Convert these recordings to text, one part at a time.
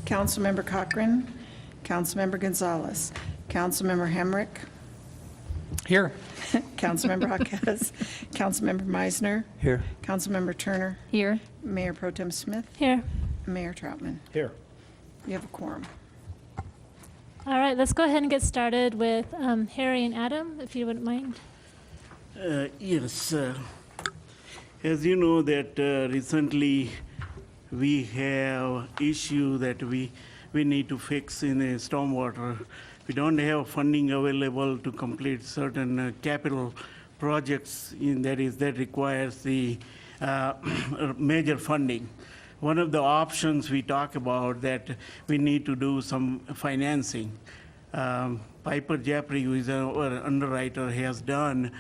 Councilmember Cochran, Councilmember Gonzalez, Councilmember Hamrick, Here. Councilmember Jaquez, Councilmember Meisner, Here. Councilmember Turner, Here. Mayor Pro Tem Smith, Here. Mayor Troutman. Here. You have a quorum. All right, let's go ahead and get started with Harry and Adam, if you wouldn't mind. Yes, as you know that recently we have issue that we need to fix in the stormwater. We don't have funding available to complete certain capital projects that requires the major funding. One of the options we talk about that we need to do some financing. Piper Jaffray, who is our underwriter, has done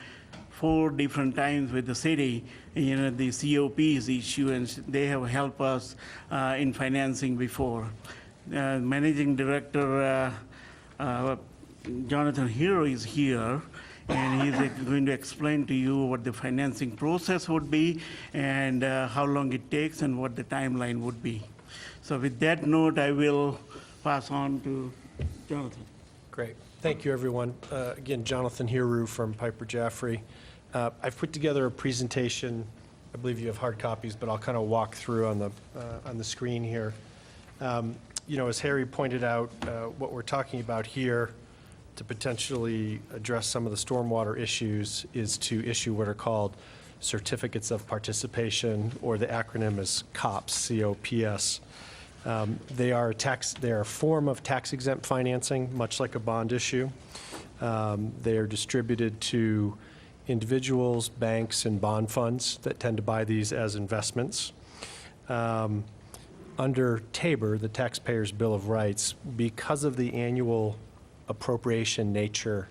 4 different times with the city, the COPs issue, and they have helped us in financing before. Managing Director Jonathan Hero is here, and he's going to explain to you what the financing process would be and how long it takes and what the timeline would be. So with that note, I will pass on to Jonathan. Great. Thank you, everyone. Again, Jonathan Hiru from Piper Jaffray. I've put together a presentation. I believe you have hard copies, but I'll kind of walk through on the screen here. As Harry pointed out, what we're talking about here to potentially address some of the stormwater issues is to issue what are called certificates of participation, or the acronym is COPS, C-O-P-S. They are a form of tax-exempt financing, much like a bond issue. They are distributed to individuals, banks, and bond funds that tend to buy these as investments. Under TABOR, the Taxpayers' Bill of Rights, because of the annual appropriation nature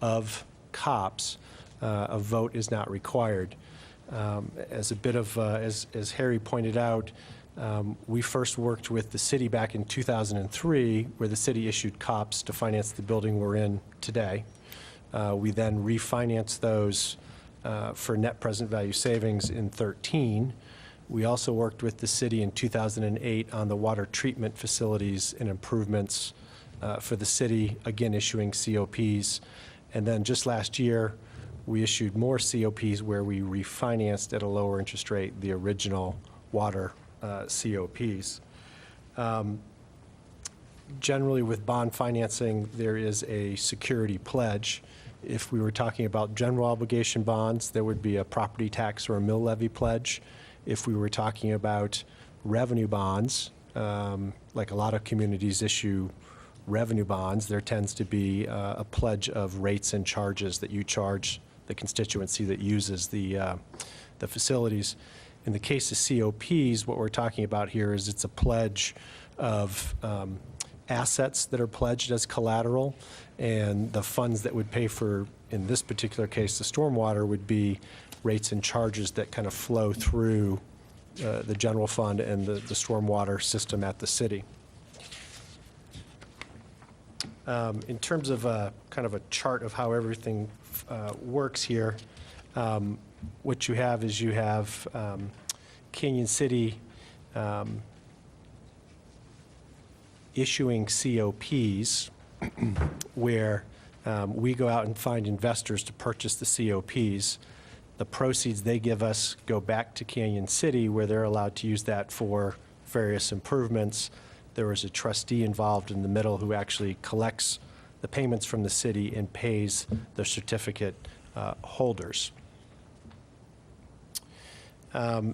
of COPS, a vote is not required. As Harry pointed out, we first worked with the city back in 2003, where the city issued COPS to finance the building we're in today. We then refinanced those for net present value savings in 2013. We also worked with the city in 2008 on the water treatment facilities and improvements for the city, again issuing COPs. And then just last year, we issued more COPs where we refinanced at a lower interest rate the original water COPs. Generally, with bond financing, there is a security pledge. If we were talking about general obligation bonds, there would be a property tax or a mill levy pledge. If we were talking about revenue bonds, like a lot of communities issue revenue bonds, there tends to be a pledge of rates and charges that you charge the constituency that uses the facilities. In the case of COPs, what we're talking about here is it's a pledge of assets that are pledged as collateral, and the funds that would pay for, in this particular case, the stormwater, would be rates and charges that kind of flow through the general fund and the stormwater system at the city. In terms of kind of a chart of how everything works here, what you have is Canyon City issuing COPs where we go out and find investors to purchase the COPs. The proceeds they give us go back to Canyon City, where they're allowed to use that for various improvements. There is a trustee involved in the middle who actually collects the payments from the city and pays the certificate holders. One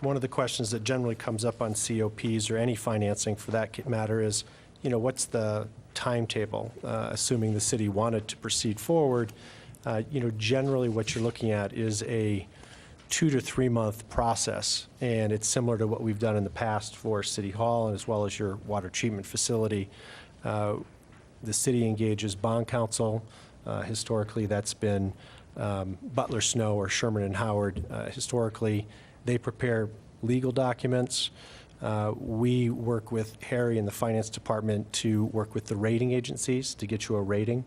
of the questions that generally comes up on COPs or any financing for that matter is, what's the timetable, assuming the city wanted to proceed forward? Generally what you're looking at is a 2 to 3 month process, and it's similar to what we've done in the past for City Hall and as well as your water treatment facility. The city engages bond counsel. Historically, that's been Butler Snow or Sherman and Howard. Historically, they prepare legal documents. We work with Harry in the finance department to work with the rating agencies to get you a rating.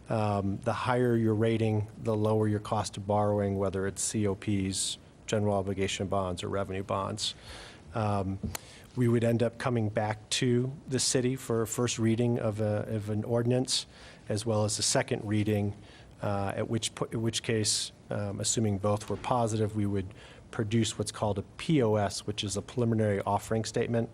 The higher your rating, the lower your cost of borrowing, whether it's COPs, general obligation bonds, or revenue bonds. We would end up coming back to the city for a first reading of an ordinance, as well as a second reading, at which case, assuming both were positive, we would produce what's called a POS, which is a preliminary offering statement.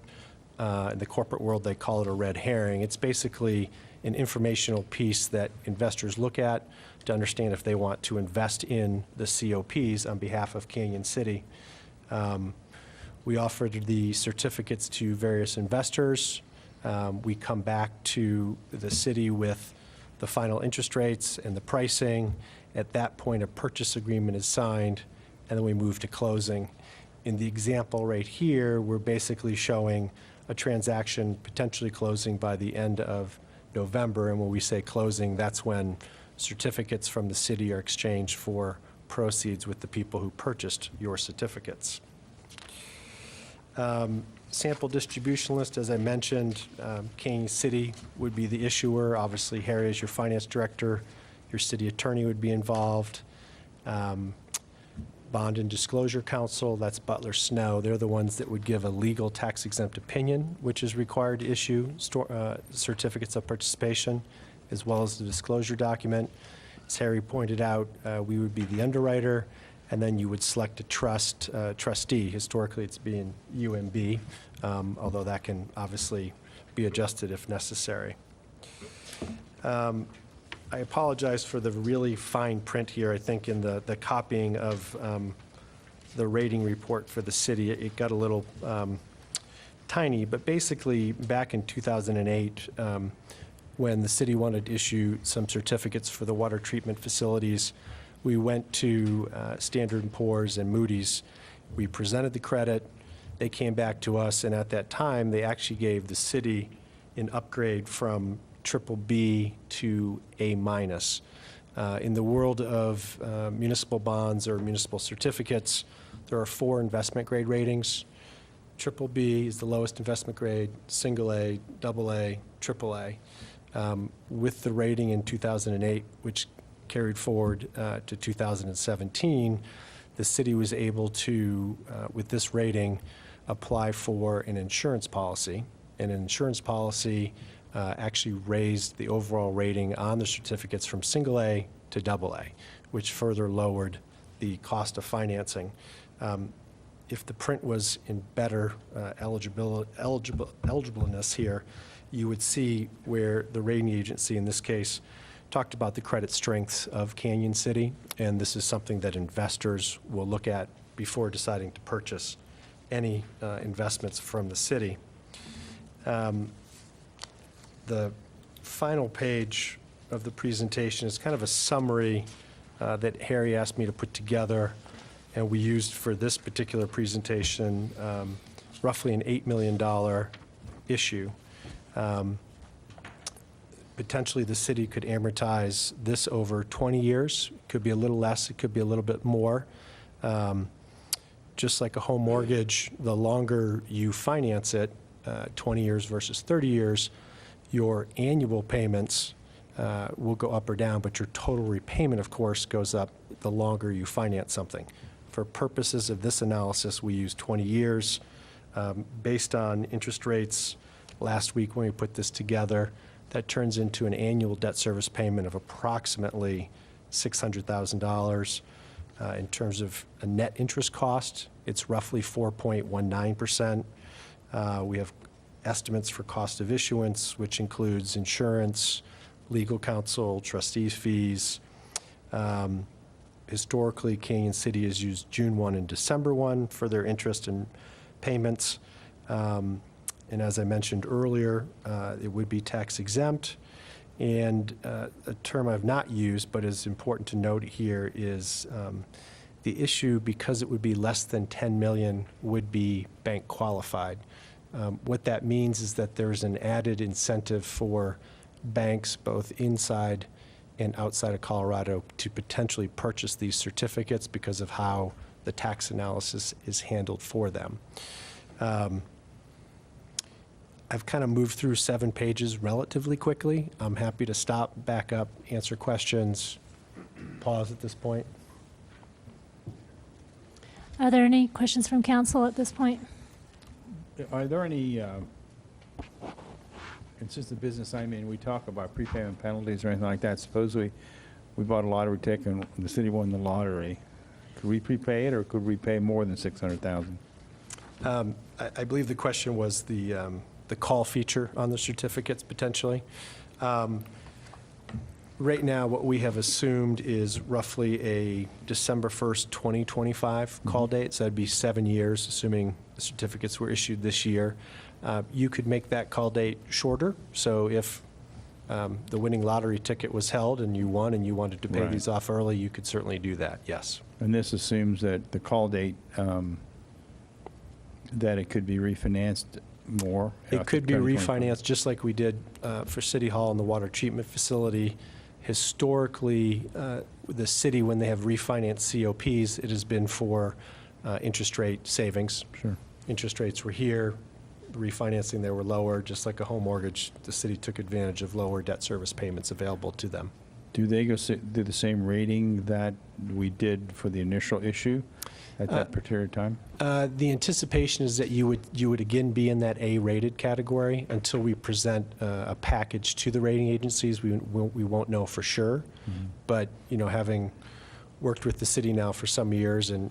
In the corporate world, they call it a red herring. It's basically an informational piece that investors look at to understand if they want to invest in the COPs on behalf of Canyon City. We offered the certificates to various investors. We come back to the city with the final interest rates and the pricing. At that point, a purchase agreement is signed, and then we move to closing. In the example right here, we're basically showing a transaction potentially closing by the end of November, and when we say closing, that's when certificates from the city are exchanged for proceeds with the people who purchased your certificates. Sample distribution list, as I mentioned, Canyon City would be the issuer. Obviously, Harry, as your finance director, your city attorney would be involved. Bond and Disclosure Council, that's Butler Snow. They're the ones that would give a legal tax-exempt opinion, which is required to issue certificates of participation, as well as the disclosure document. As Harry pointed out, we would be the underwriter, and then you would select a trustee. Historically, it's been UMB, although that can obviously be adjusted if necessary. I apologize for the really fine print here. I think in the copying of the rating report for the city, it got a little tiny, but basically back in 2008, when the city wanted to issue some certificates for the water treatment facilities, we went to Standard & Poor's and Moody's. We presented the credit. They came back to us, and at that time, they actually gave the city an upgrade from BBB to A-. In the world of municipal bonds or municipal certificates, there are 4 investment grade ratings. BBB is the lowest investment grade, single A, double A, triple A. With the rating in 2008, which carried forward to 2017, the city was able to, with this rating, apply for an insurance policy. And an insurance policy actually raised the overall rating on the certificates from single A to double A, which further lowered the cost of financing. If the print was in better eligibleness here, you would see where the rating agency, in this case, talked about the credit strengths of Canyon City, and this is something that investors will look at before deciding to purchase any investments from the city. The final page of the presentation is kind of a summary that Harry asked me to put together, and we used for this particular presentation roughly an $8 million issue. Potentially, the city could amortize this over 20 years. It could be a little less, it could be a little bit more. Just like a home mortgage, the longer you finance it, 20 years versus 30 years, your annual payments will go up or down, but your total repayment, of course, goes up the longer you finance something. For purposes of this analysis, we use 20 years. Based on interest rates last week when we put this together, that turns into an annual debt service payment of approximately $600,000. In terms of a net interest cost, it's roughly 4.19%. We have estimates for cost of issuance, which includes insurance, legal counsel, trustees' fees. Historically, Canyon City has used June 1 and December 1 for their interest and payments. And as I mentioned earlier, it would be tax exempt. And a term I've not used, but is important to note here, is the issue, because it would be less than 10 million, would be bank qualified. What that means is that there's an added incentive for banks, both inside and outside of Colorado, to potentially purchase these certificates because of how the tax analysis is handled for them. I've kind of moved through 7 pages relatively quickly. I'm happy to stop, back up, answer questions, pause at this point. Are there any questions from council at this point? Are there any, and since the business I'm in, we talk about prepayment penalties or anything like that. Suppose we bought a lottery ticket and the city won the lottery. Could we prepay it, or could we pay more than 600,000? I believe the question was the call feature on the certificates, potentially. Right now, what we have assumed is roughly a December 1st, 2025 call date, so that'd be 7 years, assuming the certificates were issued this year. You could make that call date shorter, so if the winning lottery ticket was held and you won and you wanted to pay Right. these off early, you could certainly do that, yes. And this assumes that the call date, that it could be refinanced more? It could be 2025. refinanced, just like we did for City Hall and the water treatment facility. Historically, the city, when they have refinanced COPs, it has been for interest rate savings. Sure. Interest rates were here, the refinancing there were lower, just like a home mortgage. The city took advantage of lower debt service payments available to them. Do they do the same rating that we did for the initial issue at that particular time? The anticipation is that you would again be in that A-rated category until we present a package to the rating agencies. We won't know for sure. But, having worked with the city now for some years and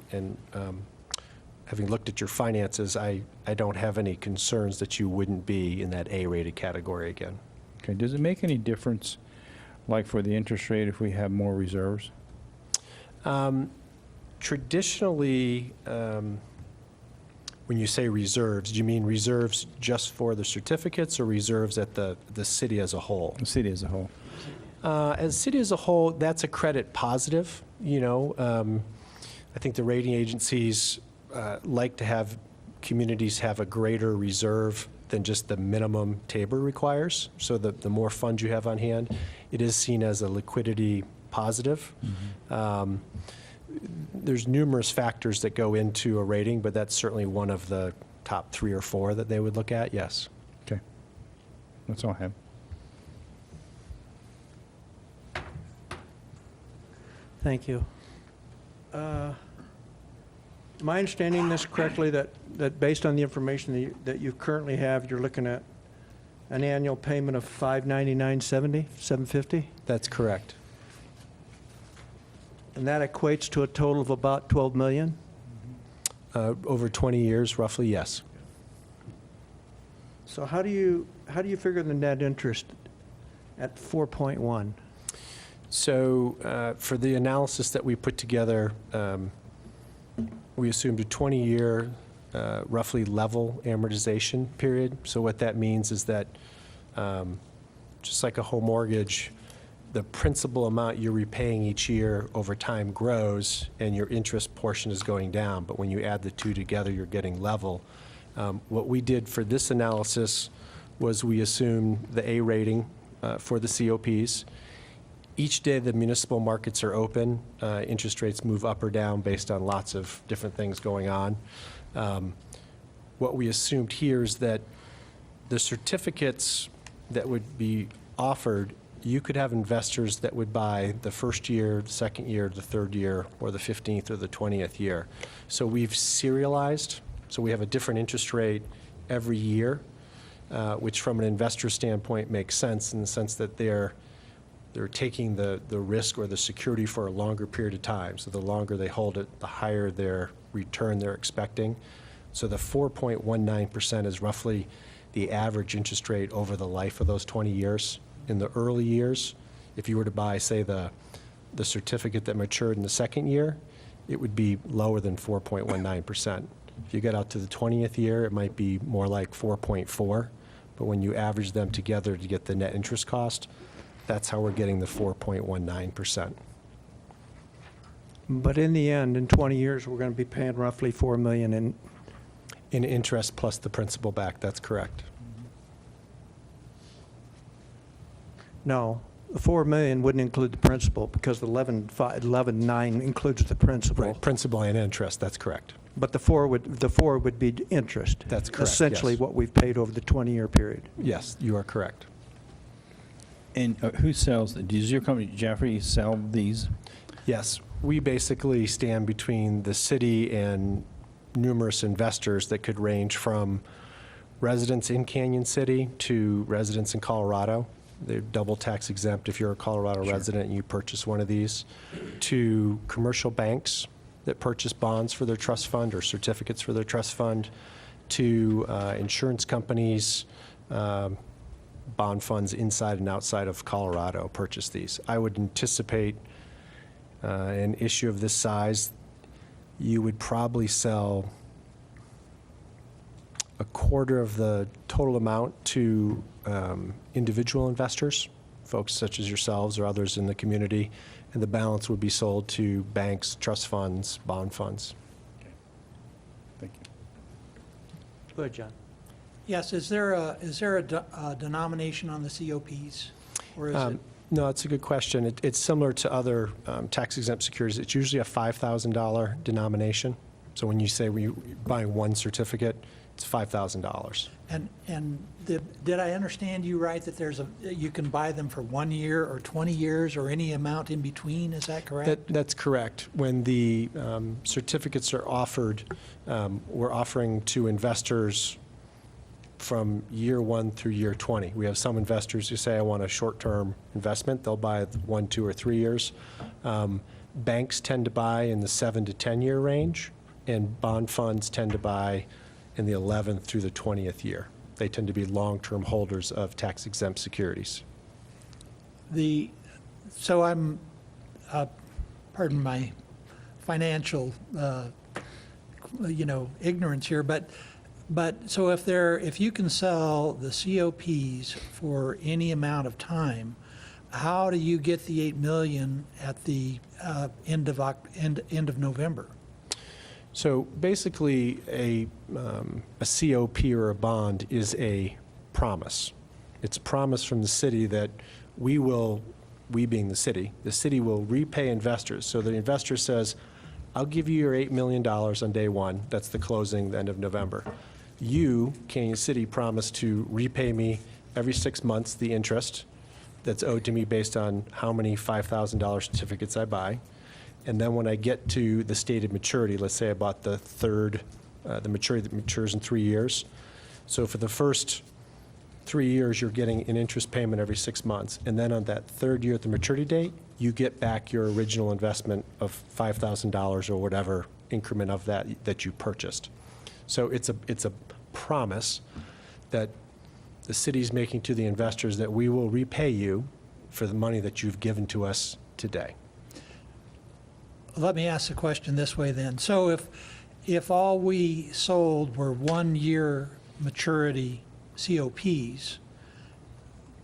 having looked at your finances, I don't have any concerns that you wouldn't be in that A-rated category again. Okay, does it make any difference, like for the interest rate, if we have more reserves? Traditionally, when you say reserves, do you mean reserves just for the certificates or reserves at the city as a whole? The city as a whole? As a city as a whole, that's a credit positive. I think the rating agencies like to have communities have a greater reserve than just the minimum Tabor requires. So the more funds you have on hand, it is seen as a liquidity positive. There's numerous factors that go into a rating, but that's certainly one of the top 3 or 4 that they would look at, yes. Okay. That's all I have. Thank you. Am I understanding this correctly, that based on the information that you currently have, you're looking at an annual payment of $599.70, $750? That's correct. And that equates to a total of about $12 million? Over 20 years, roughly, yes. So how do you figure the net interest at 4.1? So for the analysis that we put together, we assumed a 20-year, roughly level amortization period. So what that means is that, just like a home mortgage, the principal amount you're repaying each year over time grows, and your interest portion is going down. But when you add the two together, you're getting level. What we did for this analysis was we assumed the A rating for the COPs. Each day the municipal markets are open, interest rates move up or down based on lots of different things going on. What we assumed here is that the certificates that would be offered, you could have investors that would buy the first year, the second year, the third year, or the 15th or the 20th year. So we've serialized, so we have a different interest rate every year, which from an investor standpoint makes sense in the sense that they're taking the risk or the security for a longer period of time. So the longer they hold it, the higher their return they're expecting. So the 4.19% is roughly the average interest rate over the life of those 20 years. In the early years, if you were to buy, say, the certificate that matured in the second year, it would be lower than 4.19%. If you get out to the 20th year, it might be more like 4.4. But when you average them together to get the net interest cost, that's how we're getting the 4.19%. But in the end, in 20 years, we're going to be paying roughly $4 million in. In interest plus the principal back, that's correct. No, the $4 million wouldn't include the principal because the 11.9 includes the principal. Right, principal and interest, that's correct. But the four would be interest. That's correct, Essentially yes. what we've paid over the 20-year period. Yes, you are correct. And who sells, does your company, Jeffrey, sell these? Yes, we basically stand between the city and numerous investors that could range from residents in Canyon City to residents in Colorado. They're double tax exempt if you're a Colorado resident and you purchase one of these, to commercial banks that purchase bonds for their trust fund or certificates for their trust fund, to insurance companies, bond funds inside and outside of Colorado purchase these. I would anticipate an issue of this size, you would probably sell a quarter of the total amount to individual investors, folks such as yourselves or others in the community, and the balance would be sold to banks, trust funds, bond funds. Thank you. Go ahead, John. Yes, is there a denomination on the COPs? Or is it, No, it's a good question. It's similar to other tax exempt securities. It's usually a $5,000 denomination. So when you say you're buying one certificate, it's $5,000. and did I understand you right that you can buy them for 1 year or 20 years or any amount in between? Is that correct? That's correct. When the certificates are offered, we're offering to investors from year 1 through year 20. We have some investors who say, I want a short-term investment. They'll buy 1, 2, or 3 years. Banks tend to buy in the 7 to 10-year range, and bond funds tend to buy in the 11th through the 20th year. They tend to be long-term holders of tax-exempt securities. So I'm, pardon my financial, ignorance here, but so if you can sell the COPs for any amount of time, how do you get the 8 million at the end of November? So basically, a COP or a bond is a promise. It's a promise from the city that we being the city will repay investors. So the investor says, I'll give you your $8 million on day one. That's the closing, the end of November. You, Canyon City, promise to repay me every 6 months the interest that's owed to me based on how many $5,000 certificates I buy. And then when I get to the stated maturity, let's say I bought the maturity that matures in 3 years. So for the first 3 years, you're getting an interest payment every 6 months. And then on that third year at the maturity date, you get back your original investment of $5,000 or whatever increment of that you purchased. So it's a promise that the city's making to the investors that we will repay you for the money that you've given to us today. Let me ask the question this way then. So if all we sold were 1 year maturity COPs,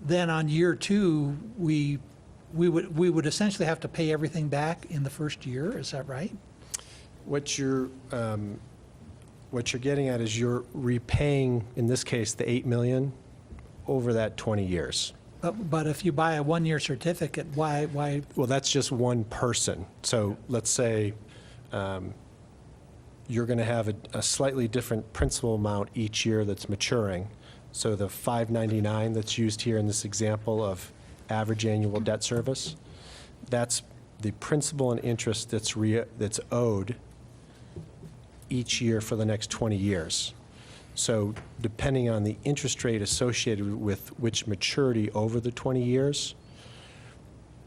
then on year 2, we would essentially have to pay everything back in the first year, is that right? What you're getting at is you're repaying, in this case, the $8 million over that 20 years. But if you buy a 1 year certificate, why? Well, that's just one person. So let's say you're going to have a slightly different principal amount each year that's maturing. So the $599 that's used here in this example of average annual debt service, that's the principal and interest that's owed each year for the next 20 years. So depending on the interest rate associated with which maturity over the 20 years,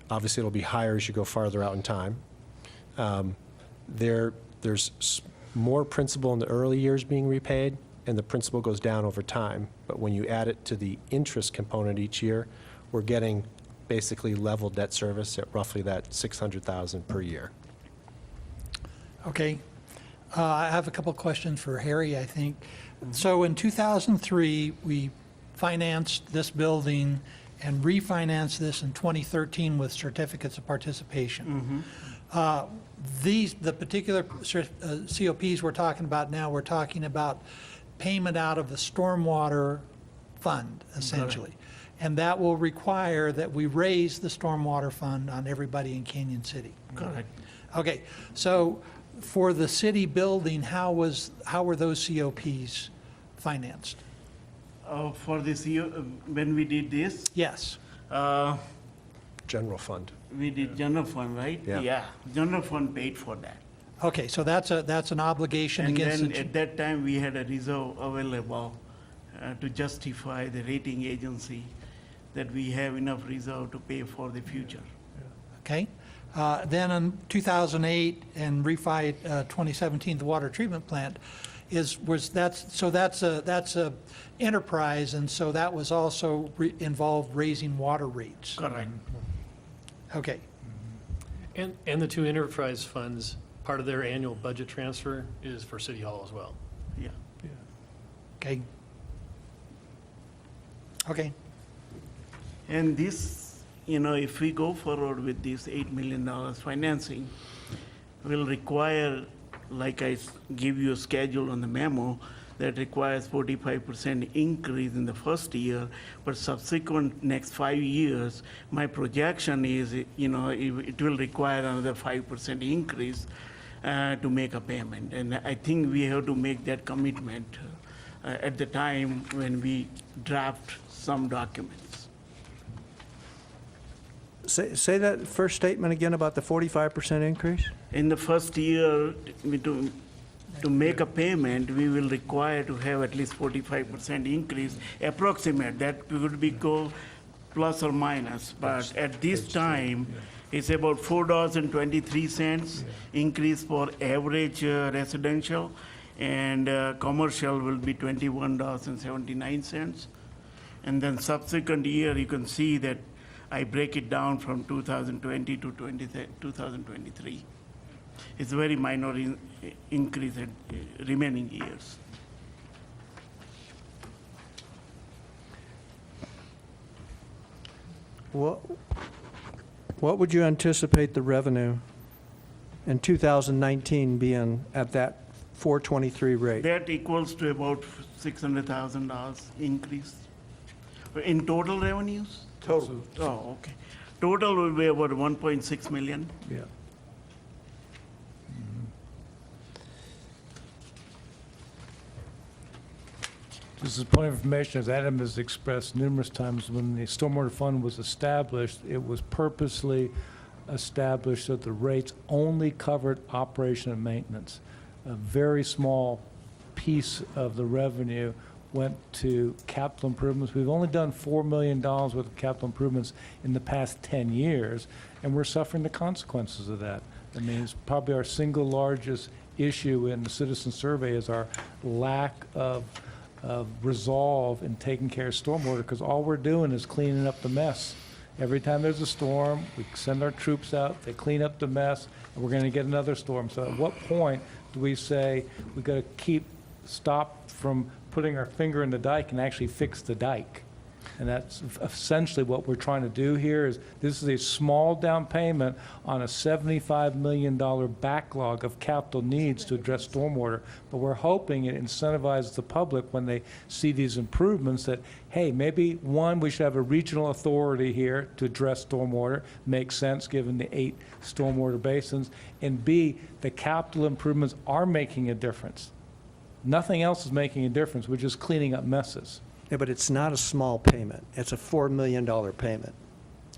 obviously it'll be higher as you go farther out in time. There's more principal in the early years being repaid, and the principal goes down over time. But when you add it to the interest component each year, we're getting basically level debt service at roughly that $600,000 per year. Okay. I have a couple questions for Harry, I think. So in 2003, we financed this building and refinanced this in 2013 with certificates of participation. The particular COPs we're talking about now, we're talking about payment out of the stormwater fund, essentially. And that will require that we raise the stormwater fund on everybody in Canyon City. Correct. Okay, so for the city building, how were those COPs financed? For this year, when we did this, Yes. General fund. we did general fund, right? Yeah. General fund paid for that. Okay, so that's an obligation And against then the... at that time, we had a reserve available to justify the rating agency that we have enough reserve to pay for the future. Okay. Then in 2008 and refi 2017, the water treatment plant that's a enterprise, and so that was also involved raising water rates. Correct. Okay. And the two enterprise funds, part of their annual budget transfer is for City Hall as well. Yeah. Okay. Okay. And this, if we go forward with this $8 million financing, will require, like I give you a schedule on the memo, that requires 45% increase in the first year, but subsequent next 5 years, my projection is, it will require another 5% increase to make a payment. And I think we have to make that commitment at the time when we draft some documents. Say that first statement again about the 45% increase? In the first year, to make a payment, we will require to have at least 45% increase, approximate. That could be go plus or minus, but at this time, it's about $4.23 increase for average residential, and commercial will be $21.79. And then subsequent year, you can see that I break it down from 2020 to 2023. It's a very minor increase in remaining years. What would you anticipate the revenue in 2019 being at that 423 rate? That equals to about $600,000 increase. In total revenues? Total. Oh, okay. Total will be about 1.6 million. Yeah. This is a point of information, as Adam has expressed numerous times, when the Stormwater Fund was established, it was purposely established that the rates only covered operation and maintenance. A very small piece of the revenue went to capital improvements. We've only done $4 million worth of capital improvements in the past 10 years, and we're suffering the consequences of that. I mean, it's probably our single largest issue in the citizen survey is our lack of resolve in taking care of stormwater, because all we're doing is cleaning up the mess. Every time there's a storm, we send our troops out, they clean up the mess, and we're going to get another storm. So at what point do we say we've got to stop from putting our finger in the dike and actually fix the dike? And that's essentially what we're trying to do here. Is this is a small down payment on a $75 million backlog of capital needs to address stormwater, but we're hoping it incentivizes the public when they see these improvements that, hey, maybe one, we should have a regional authority here to address stormwater, makes sense given the 8 stormwater basins, and B, the capital improvements are making a difference. Nothing else is making a difference. We're just cleaning up messes. Yeah, but it's not a small payment. It's a $4 million payment.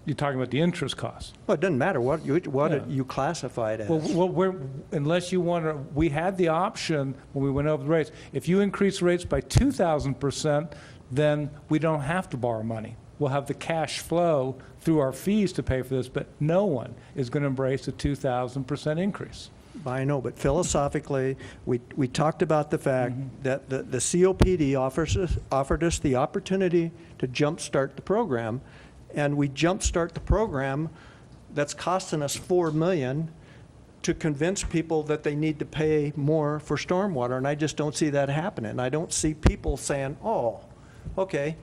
You're talking about the interest costs. Well, it doesn't matter what Yeah. you classify it as. Well, unless you want to, we had the option when we went over the rates. If you increase rates by 2,000%, then we don't have to borrow money. We'll have the cash flow through our fees to pay for this, but no one is going to embrace a 2,000% increase. I know, but philosophically, we talked about the fact that the COPD offered us the opportunity to jumpstart the program, and we jumpstart the program that's costing us $4 million to convince people that they need to pay more for stormwater, and I just don't see that happening. I don't see people saying, oh, okay,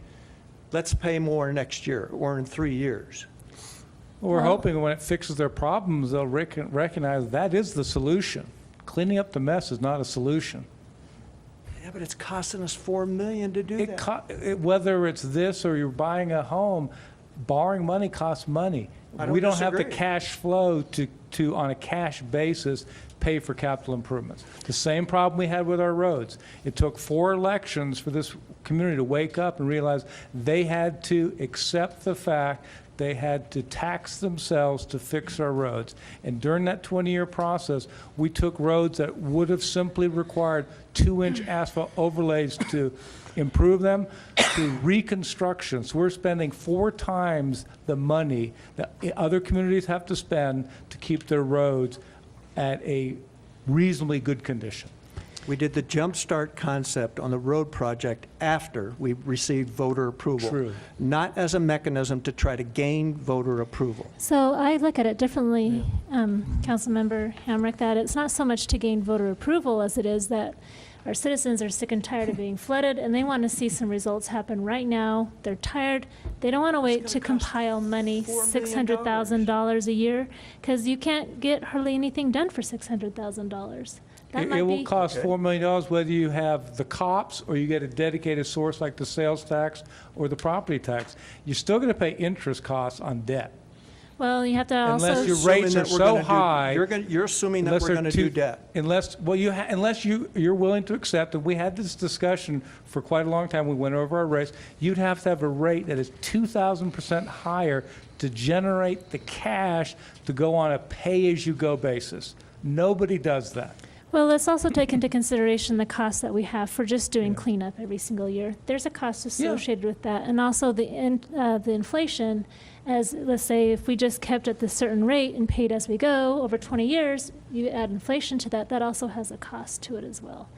let's pay more next year or in 3 years. Well, we're hoping when it fixes their problems, they'll recognize that is the solution. Cleaning up the mess is not a solution. Yeah, but it's costing us $4 million to do that. Whether it's this or you're buying a home, borrowing money costs money. I don't We don't have the disagree. cash flow to on a cash basis pay for capital improvements. The same problem we had with our roads. It took 4 elections for this community to wake up and realize they had to accept the fact they had to tax themselves to fix our roads. And during that 20-year process, we took roads that would have simply required 2-inch asphalt overlays to improve them to reconstruction. So we're spending 4 times the money that other communities have to spend to keep their roads at a reasonably good condition. We did the Jump Start concept on the road project after we received voter approval. True. Not as a mechanism to try to gain voter approval. So I look at it differently, Councilmember Hamrick, that it's not so much to gain voter approval as it is that our citizens are sick and tired of being flooded, and they want to see some results happen right now. They're tired. They don't want to wait to compile money, $600,000 a year, because you can't get hardly anything done for $600,000. That It might will be, cost $4 million whether you have the cops or you get a dedicated source like the sales tax or the property tax. You're still going to pay interest costs on debt. well, you have to also. Unless your Assuming rates that are we're so gonna do- high. You're assuming that unless we're they're going to too- do debt. Unless, well, unless you're willing to accept, and we had this discussion for quite a long time, we went over our rates, you'd have to have a rate that is 2,000% higher to generate the cash to go on a pay-as-you-go basis. Nobody does that. Well, let's also take into consideration the cost that we have for just doing cleanup every single year. There's a cost associated with that, and also the inflation. As let's say, if we just kept at this certain rate and paid as we go over 20 years, you add inflation to that. That also has a cost to it as well.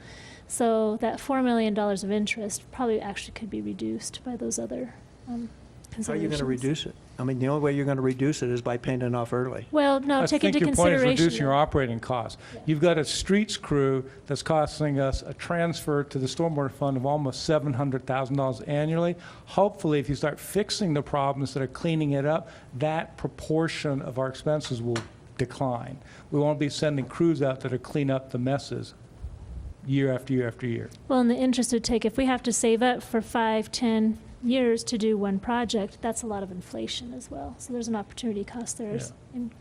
So that $4 million of interest probably actually could be reduced by those other How are you considerations. going to reduce it? I mean, the only way you're going to reduce it is by paying it off early. Well, no, I take think into your point is consideration. reducing your operating costs. You've got a streets crew that's costing us a transfer to the stormwater fund of almost $700,000 annually. Hopefully, if you start fixing the problems that are cleaning it up, that proportion of our expenses will decline. We won't be sending crews out that are clean up the messes year after year after year. Well, and the interest would take, if we have to save up for 5, 10 years to do one project, that's a lot of inflation as well. So there's an opportunity cost there in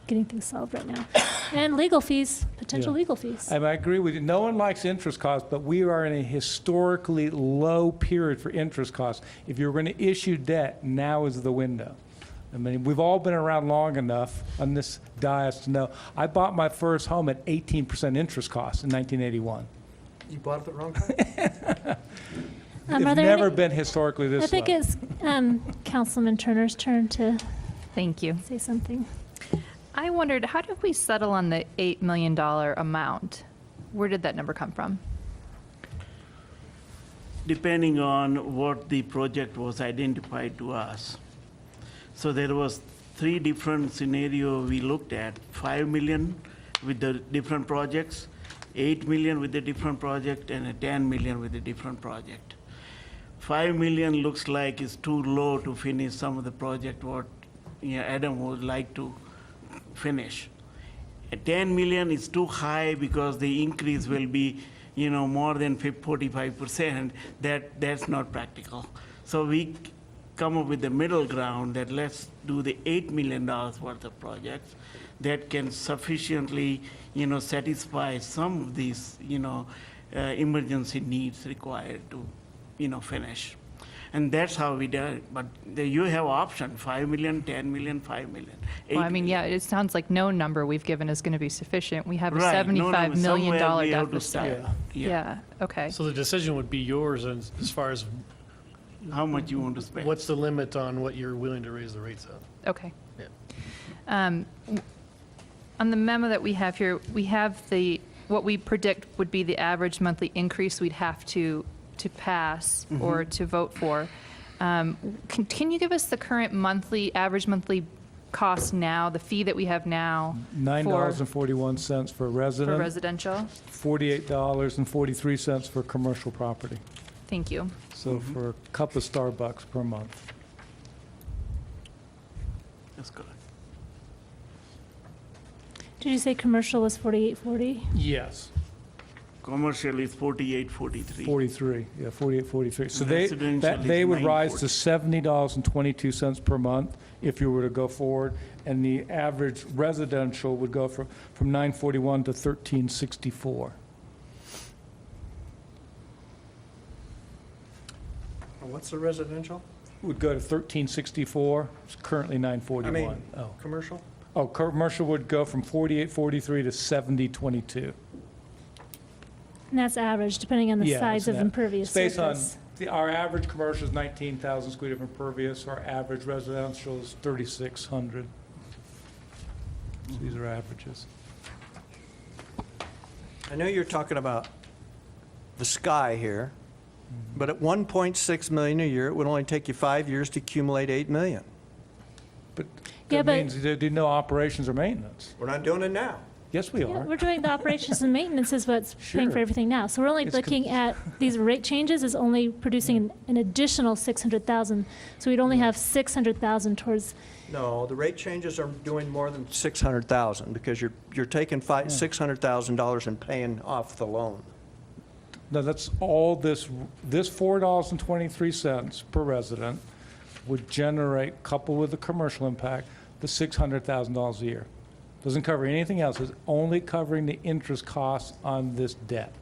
getting things solved right now. And legal fees, potential Yeah. legal fees. I agree with you. No one likes interest costs, but we are in a historically low period for interest costs. If you're going to issue debt, now is the window. I mean, we've all been around long enough on this dais to know. I bought my first home at 18% interest costs in 1981. You bought it the wrong time? Are It's there never any- been historically this I think low. it's Councilman Turner's turn to Thank you. say something. I wondered, how did we settle on the $8 million amount? Where did that number come from? Depending on what the project was identified to us. So there was 3 different scenario we looked at, 5 million with the different projects, 8 million with the different project, and a 10 million with a different project. 5 million looks like it's too low to finish some of the project what Adam would like to finish. 10 million is too high because the increase will be more than 45%. That's not practical. So we come up with the middle ground that let's do the $8 million worth of projects that can sufficiently satisfy some of these emergency needs required to finish. And that's how we did it. But you have option, 5 million, 10 million, 5 million. Well, 8 I mean, yeah, it sounds like no number we've given is going to be sufficient. We have a Right, no, $75 million somewhere we have to deficit. start. Yeah, okay. So the decision would be yours as far as How much you want to spend. what's the limit on what you're willing to raise the rates of? Okay. Yeah. On the memo that we have here, we have what we predict would be the average monthly increase we'd have to pass or to vote for. Can you give us the current average monthly cost now, the fee that we have now $9.41 for a for resident, residential? $48.43 for commercial property. Thank you. So for a cup of Starbucks per month. That's good. Did you say commercial was 4840? Yes. Commercial is 48, 43. 43, yeah, 48, 43. So Residential they is would rise to $9.40. $70.22 per month if you were to go forward, and the average residential would go from $9.41 to $13.64. What's the residential? Would go to $13.64, it's currently $9.41. I mean, Oh. commercial? Oh, commercial would go from $48.43 to $70.22. And that's average, depending on the Yeah, size it's of an impervious It's based on, surface. our average commercial is 19,000 square feet of impervious, our average residential is 3,600. So these are averages. I know you're talking about the sky here, but at 1.6 million a year, it would only take you 5 years to accumulate 8 million. But Yeah, that but- means they do no operations or maintenance. We're not doing it now. Yes, we Yeah, are. we're doing the operations and maintenance is what's paying for Sure. everything now. So we're only It's com- looking at, these rate changes is only producing an additional 600,000. So we'd only have 600,000 towards, No, the rate changes are doing more than 600,000 because you're taking $600,000 and paying off the loan. No, that's all this $4.23 per resident would generate, coupled with the commercial impact, the $600,000 a year. Doesn't cover anything else, it's only covering the interest costs on this debt.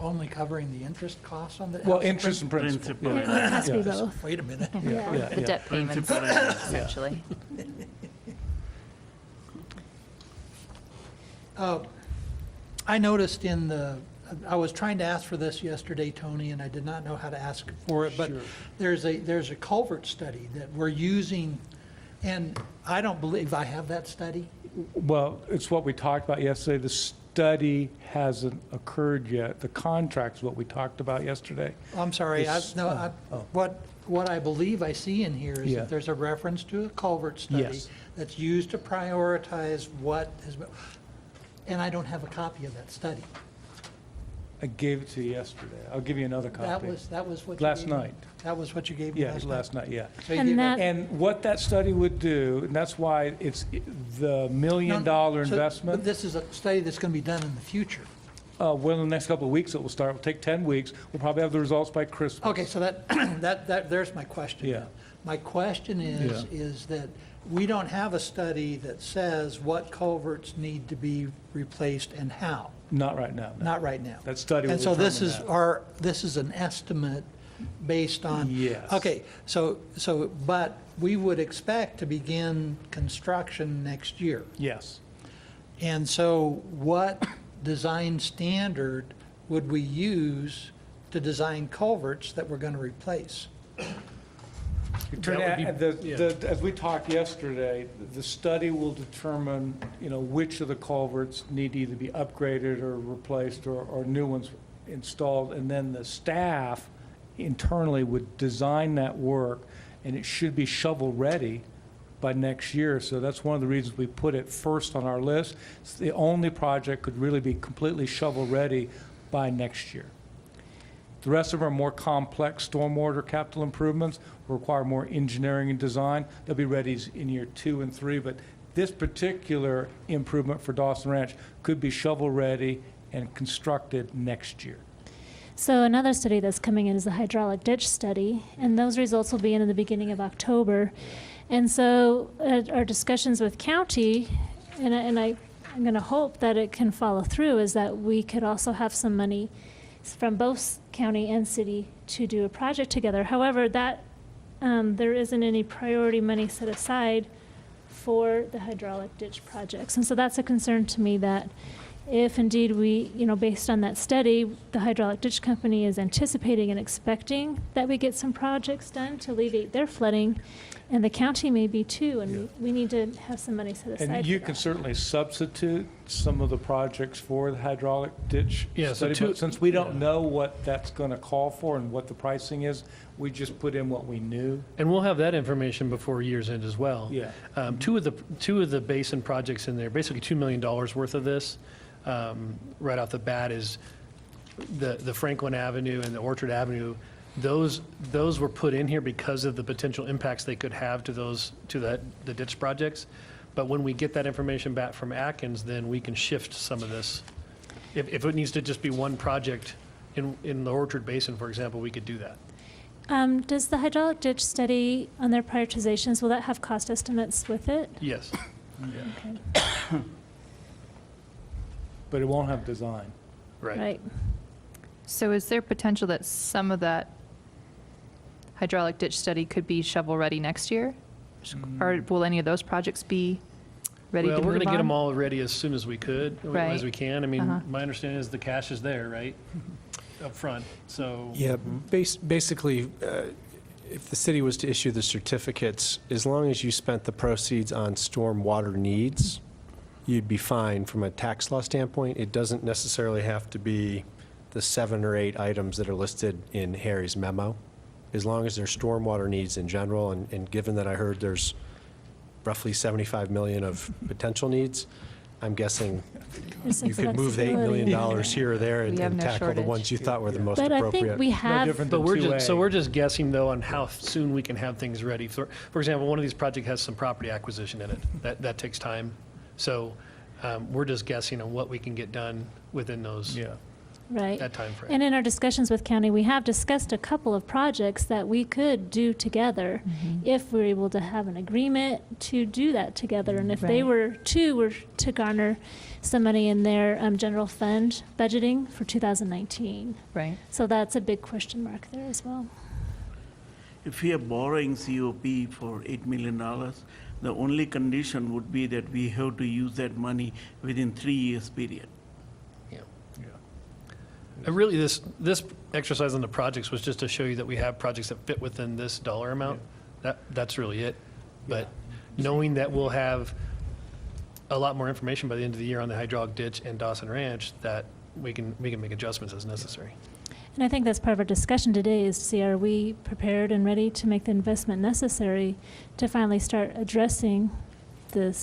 Only covering the interest costs on the. Well, house interest and principal. Principal. it has to be Yes. both. Wait a minute. Yeah, The yeah. debt payments, Principal and- essentially. I noticed I was trying to ask for this yesterday, Tony, and I did not know how to ask for it, but Sure. there's a culvert study that we're using, and I don't believe I have that study. Well, it's what we talked about yesterday. The study hasn't occurred yet. The contract's what we talked about yesterday. I'm sorry, This- oh. what I believe I see in here is Yeah. that there's a reference to a culvert study Yes. that's used to prioritize what has been, and I don't have a copy of that study. I gave it to you yesterday. I'll give you another copy. That was what you Last gave me? night. That was what you gave me Yeah, last night? last night, yeah. So you And gave that- And what that study would do, and that's why it's the $1 million But investment, this is a study that's going to be done in the future. well, in the next couple of weeks it will start. It'll take 10 weeks. We'll probably have the results by Christmas. Okay, so there's my question. Yeah. My question is that we don't have a study that says what culverts need to be replaced and how, Not right now, no. not right now. That study will And so this determine is that. this is an estimate based on. Yes. Okay, but we would expect to begin construction next year. Yes. And so what design standard would we use to design culverts that we're going to replace? That would be- yeah. As we talked yesterday, the study will determine, which of the culverts need to either be upgraded or replaced or new ones installed. And then the staff internally would design that work, and it should be shovel-ready by next year. So that's one of the reasons we put it first on our list. It's the only project could really be completely shovel-ready by next year. The rest of them are more complex stormwater capital improvements, will require more engineering and design. They'll be ready in year 2 and 3, but this particular improvement for Dawson Ranch could be shovel-ready and constructed next year. So another study that's coming in is the hydraulic ditch study, and those results will be in the beginning of October. And so our discussions with county, and I'm going to hope that it can follow through, is that we could also have some money from both county and city to do a project together. However, that there isn't any priority money set aside for the hydraulic ditch projects. And so that's a concern to me that if indeed we, based on that study, the hydraulic ditch company is anticipating and expecting that we get some projects done to alleviate their flooding, and the county may be too, and we need to have some money set aside And for you that. can certainly substitute some of the projects for the hydraulic ditch Yeah, so study, but since we don't know what that's going to call for and what the pricing is, we just put in what we knew. And we'll have that information before year's end as well. Yeah. Two of the basin projects in there, basically $2 million worth of this, right off the bat, is the Franklin Avenue and the Orchard Avenue those were put in here because of the potential impacts they could have to the ditch projects. But when we get that information back from Atkins, then we can shift some of this. If it needs to just be one project in the Orchard Basin, for example, we could do that. Does the hydraulic ditch study on their prioritizations, will that have cost estimates with it? Yes. Okay. But it won't have design. Right. So is there potential that some of that hydraulic ditch study could be shovel-ready next year? Or will any of those projects be ready to Well, move we're on? going to get them all ready as soon as we could, Right. as we can. I mean, Uh-huh. my understanding is the cash is there, right, up front. So Yeah, basically, if the city was to issue the certificates, as long as you spent the proceeds on stormwater needs, you'd be fine from a tax law standpoint. It doesn't necessarily have to be the 7 or 8 items that are listed in Harry's memo. As long as there's stormwater needs in general, and given that I heard there's roughly 75 million of potential needs, I'm guessing There's you some could move the $8 flexibility. million here or there and We have no tackle the shortage. ones you thought were the most But I appropriate. think we No have, different But than we're 2A. just, we're just guessing, though, on how soon we can have things ready. For example, one of these projects has some property acquisition in it. That takes time. So we're just guessing on what we can get done within those, Yeah. right. that timeframe. And in our discussions with county, we have discussed a couple of projects that we could do together if we're able to have an agreement to do that together. And if they Right. were to garner some money in their general fund budgeting for 2019. Right. So that's a big question mark there as well. If we are borrowing COP for $8 million, the only condition would be that we have to use that money within 3 years period. And really, this exercise on the projects was just to show you that we have projects that fit within this dollar amount. That's really it. But knowing that we'll have a lot more information by the end of the year on the hydraulic ditch and Dawson Ranch, that we can make adjustments as necessary. And I think that's part of our discussion today is to see, are we prepared and ready to make the investment necessary to finally start addressing the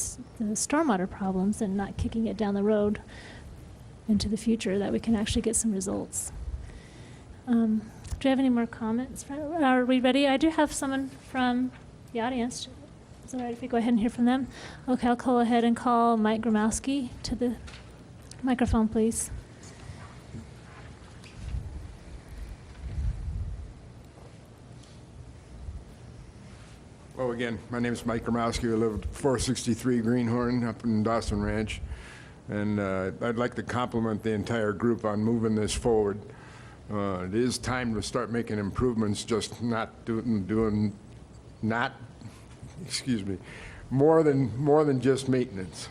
stormwater problems and not kicking it down the road into the future, that we can actually get some results. Do you have any more comments? Are we ready? I do have someone from the audience. Is it all right if we go ahead and hear from them? Okay, I'll go ahead and call Mike Gromowski to the microphone, please. Well, again, my name is Mike Gromowski. I live at 463 Greenhorn up in Dawson Ranch. And I'd like to compliment the entire group on moving this forward. It is time to start making improvements, just not more than just maintenance.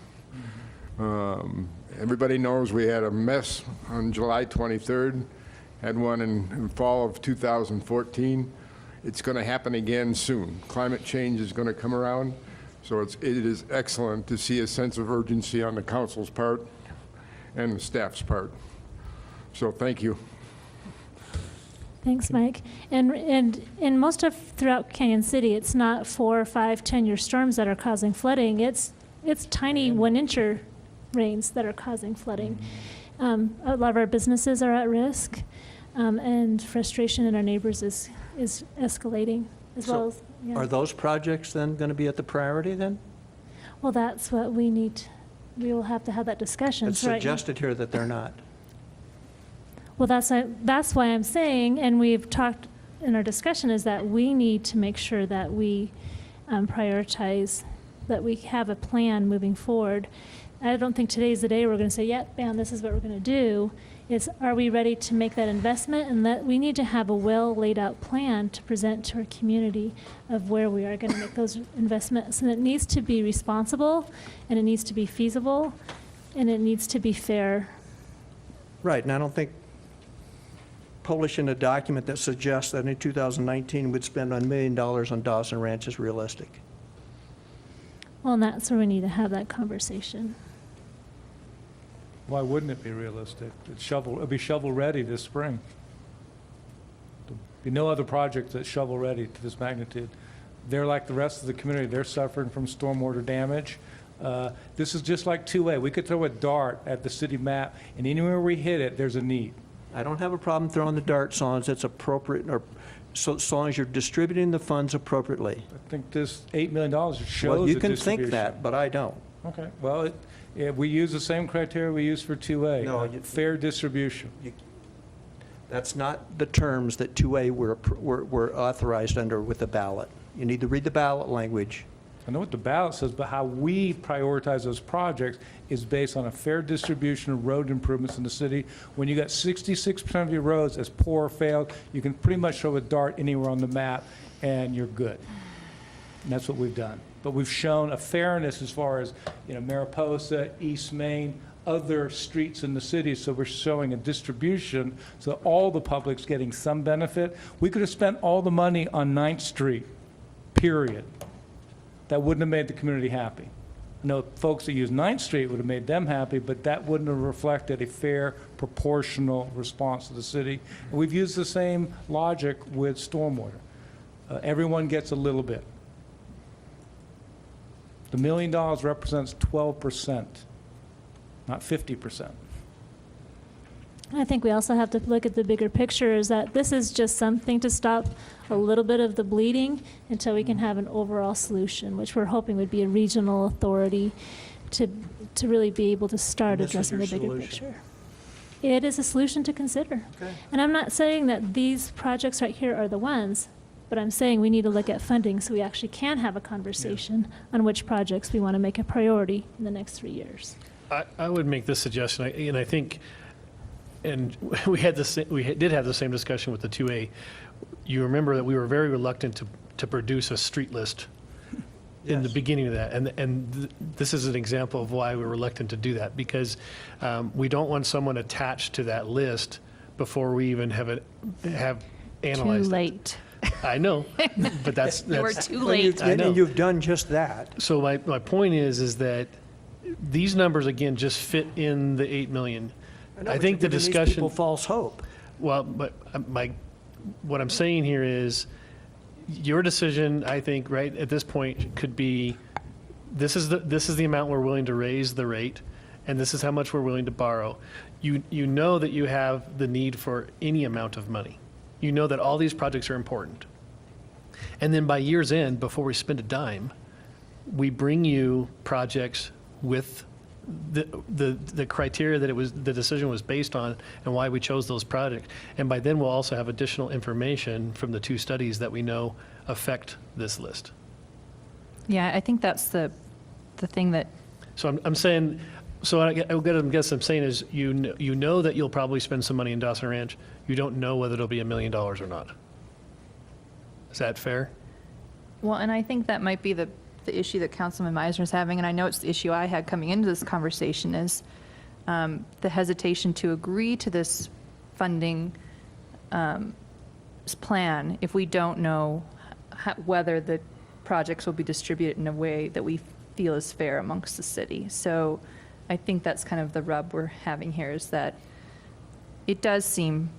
Everybody knows we had a mess on July 23rd, had one in fall of 2014. It's going to happen again soon. Climate change is going to come around. So it is excellent to see a sense of urgency on the council's part and the staff's part. So thank you. Thanks, Mike. And most of throughout Canyon City, it's not 4 or 5, 10-year storms that are causing flooding. It's tiny 1-incher rains that are causing flooding. A lot of our businesses are at risk, and frustration in our neighbors is escalating as So well as. Yeah. Are those projects then going to be at the priority then? Well, that's what we need. We will have to have that discussion. It's So right- suggested here that they're not. Well, that's why I'm saying, and we've talked in our discussion, is that we need to make sure that we prioritize, that we have a plan moving forward. I don't think today's the day we're going to say, yep, bam, this is what we're going to do. It's, are we ready to make that investment? And that we need to have a well laid out plan to present to our community of where we are going to make those investments. And it needs to be responsible, and it needs to be feasible, and it needs to be fair. Right, and I don't think publishing a document that suggests that in 2019 we'd spend $1 million on Dawson Ranch is realistic. Well, and that's where we need to have that conversation. Why wouldn't it be realistic? It'll be shovel-ready this spring. There'll be no other project that's shovel-ready to this magnitude. They're like the rest of the community. They're suffering from stormwater damage. This is just like 2A. We could throw a dart at the city map, and anywhere we hit it, there's a need. I don't have a problem throwing the dart so long as it's appropriate, or so long as you're distributing the funds appropriately. I think this $8 million shows Well, you the can think distribution. that, but I don't. Okay, well, we use the same criteria we use for 2A. No, Fair distribution. That's not the terms that 2A were authorized under with the ballot. You need to read the ballot language. I know what the ballot says, but how we prioritize those projects is based on a fair distribution of road improvements in the city. When you got 66% of your roads as poor or failed, you can pretty much throw a dart anywhere on the map, and you're good. And that's what we've done. But we've shown a fairness as far as, Mariposa, East Main, other streets in the city, so we're showing a distribution so all the public's getting some benefit. We could have spent all the money on 9th Street, period. That wouldn't have made the community happy. I know folks that use 9th Street would have made them happy, but that wouldn't have reflected a fair, proportional response to the city. And we've used the same logic with stormwater. Everyone gets a little bit. The $1 million represents 12%, not 50%. I think we also have to look at the bigger picture, is that this is just something to stop a little bit of the bleeding until we can have an overall solution, which we're hoping would be a regional authority to really be able to start And this is addressing the your bigger solution. picture. It is a solution to consider. Okay. And I'm not saying that these projects right here are the ones, but I'm saying we need to look at funding so we actually can have a conversation on which projects we want to make a priority in the next 3 years. I would make this suggestion, and I think, and we did have the same discussion with the 2A. You remember that we were very reluctant to produce a street list in the Yes. beginning of that, and this is an example of why we're reluctant to do that, because we don't want someone attached to that list before we even have analyzed Too it. late. I know, but that's You were too Well, late. I know. And you've done just that. So my point is that these numbers, again, just fit in the 8 million. know, I but think you're the giving these discussion, people false hope. well, but what I'm saying here is, your decision, I think, right at this point, could be, this is the amount we're willing to raise the rate, and this is how much we're willing to borrow. You know that you have the need for any amount of money. You know that all these projects are important. And then by year's end, before we spend a dime, we bring you projects with the criteria that the decision was based on and why we chose those projects. And by then, we'll also have additional information from the 2 studies that we know affect this list. Yeah, I think that's the thing that, So I'm saying, so I guess I'm saying is, you know that you'll probably spend some money in Dawson Ranch. You don't know whether it'll be $1 million or not. Is that fair? well, and I think that might be the issue that Councilman Meisner's having, and I know it's the issue I had coming into this conversation, is the hesitation to agree to this funding plan if we don't know whether the projects will be distributed in a way that we feel is fair amongst the city. So I think that's kind of the rub we're having here, is that it does seem,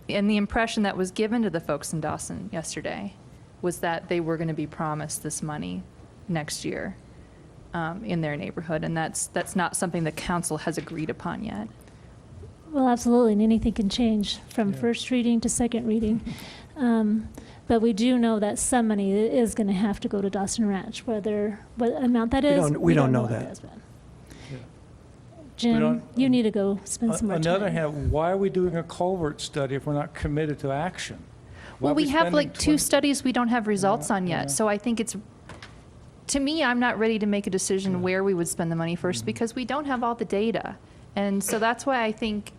and the impression that was given to the folks in Dawson yesterday was that they were going to be promised this money next year in their neighborhood, and that's not something the council has agreed upon yet. Well, absolutely, and anything can change from first reading to second reading. But we do know that some money is going to have to go to Dawson Ranch, what amount that is. We don't know what that. it has been. We Jim, don't- you need to go spend some more On time. the other hand, why are we doing a culvert study if we're not committed to action? Why Well, are we have spending like 2 20 studies we don't have results on yeah. yet, so I think it's, to me, I'm not ready to make a decision where we would spend the money Mm-hmm. first, because we don't have all the data. And so that's why I think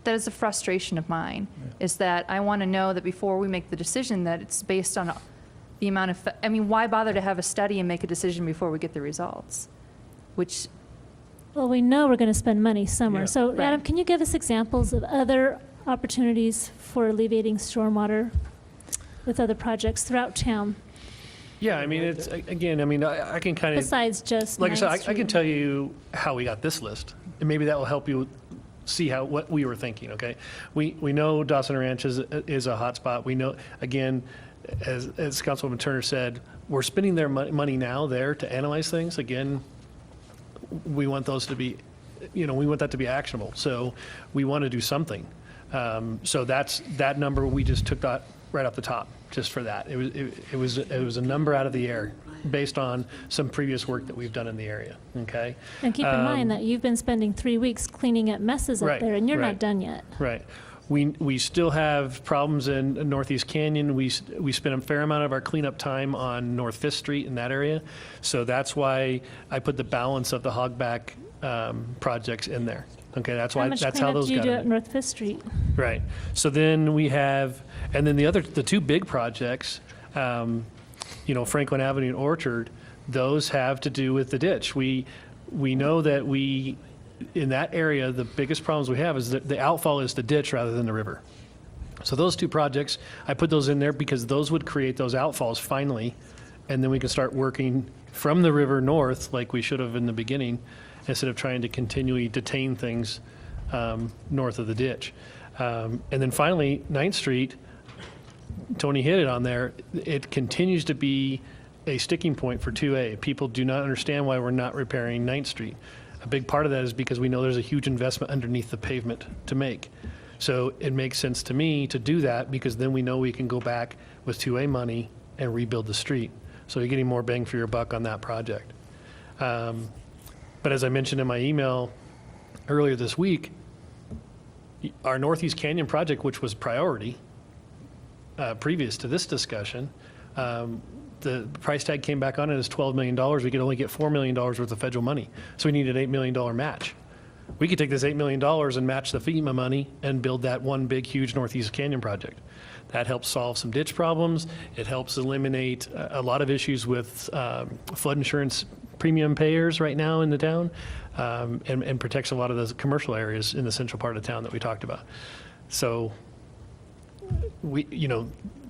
that is a frustration of mine, is that I want to know that before we make the decision, that it's based on the amount of, I mean, why bother to have a study and make a decision before we get the results? Which, Well, we know we're going to spend money somewhere. Yeah. So, Right. Adam, can you give us examples of other opportunities for alleviating stormwater with other projects throughout town, Yeah, I mean, it's, again, I mean, I can kind of, besides just like I said, 9th I can Street? tell you how we got this list, and maybe that will help you see what we were thinking, okay? We know Dawson Ranch is a hot spot. We know, again, as Councilwoman Turner said, we're spending their money now there to analyze things. Again, we want those to be we want that to be actionable. So we want to do something. So that number, we just took that right off the top, just for that. It was a number out of the air based on some previous work that we've done in the area, okay? And keep in mind that you've been spending 3 weeks cleaning up messes up Right, there, and you're right. not done yet. Right. We still have problems in Northeast Canyon. We spent a fair amount of our cleanup time on North Fifth Street in that area. So that's why I put the balance of the hogback projects in there. Okay, that's How why, much that's how cleanup those do you got do in at there. North Fifth Street? Right. So then we have, and then the two big projects, Franklin Avenue and Orchard, those have to do with the ditch. We know that in that area, the biggest problems we have is that the outfall is the ditch rather than the river. So those two projects, I put those in there because those would create those outfalls finally, and then we can start working from the river north like we should have in the beginning, instead of trying to continually detain things north of the ditch. And then finally, 9th Street, Tony hit it on there, it continues to be a sticking point for 2A. People do not understand why we're not repairing 9th Street. A big part of that is because we know there's a huge investment underneath the pavement to make. So it makes sense to me to do that, because then we know we can go back with 2A money and rebuild the street. So you're getting more bang for your buck on that project. But as I mentioned in my email earlier this week, our Northeast Canyon project, which was priority previous to this discussion, the price tag came back on it as $12 million. We could only get $4 million worth of federal money. So we needed an $8 million match. We could take this $8 million and match the FEMA money and build that one big, huge Northeast Canyon project. That helps solve some ditch problems. It helps eliminate a lot of issues with flood insurance premium payers right now in the town, and protects a lot of those commercial areas in the central part of town that we talked about. So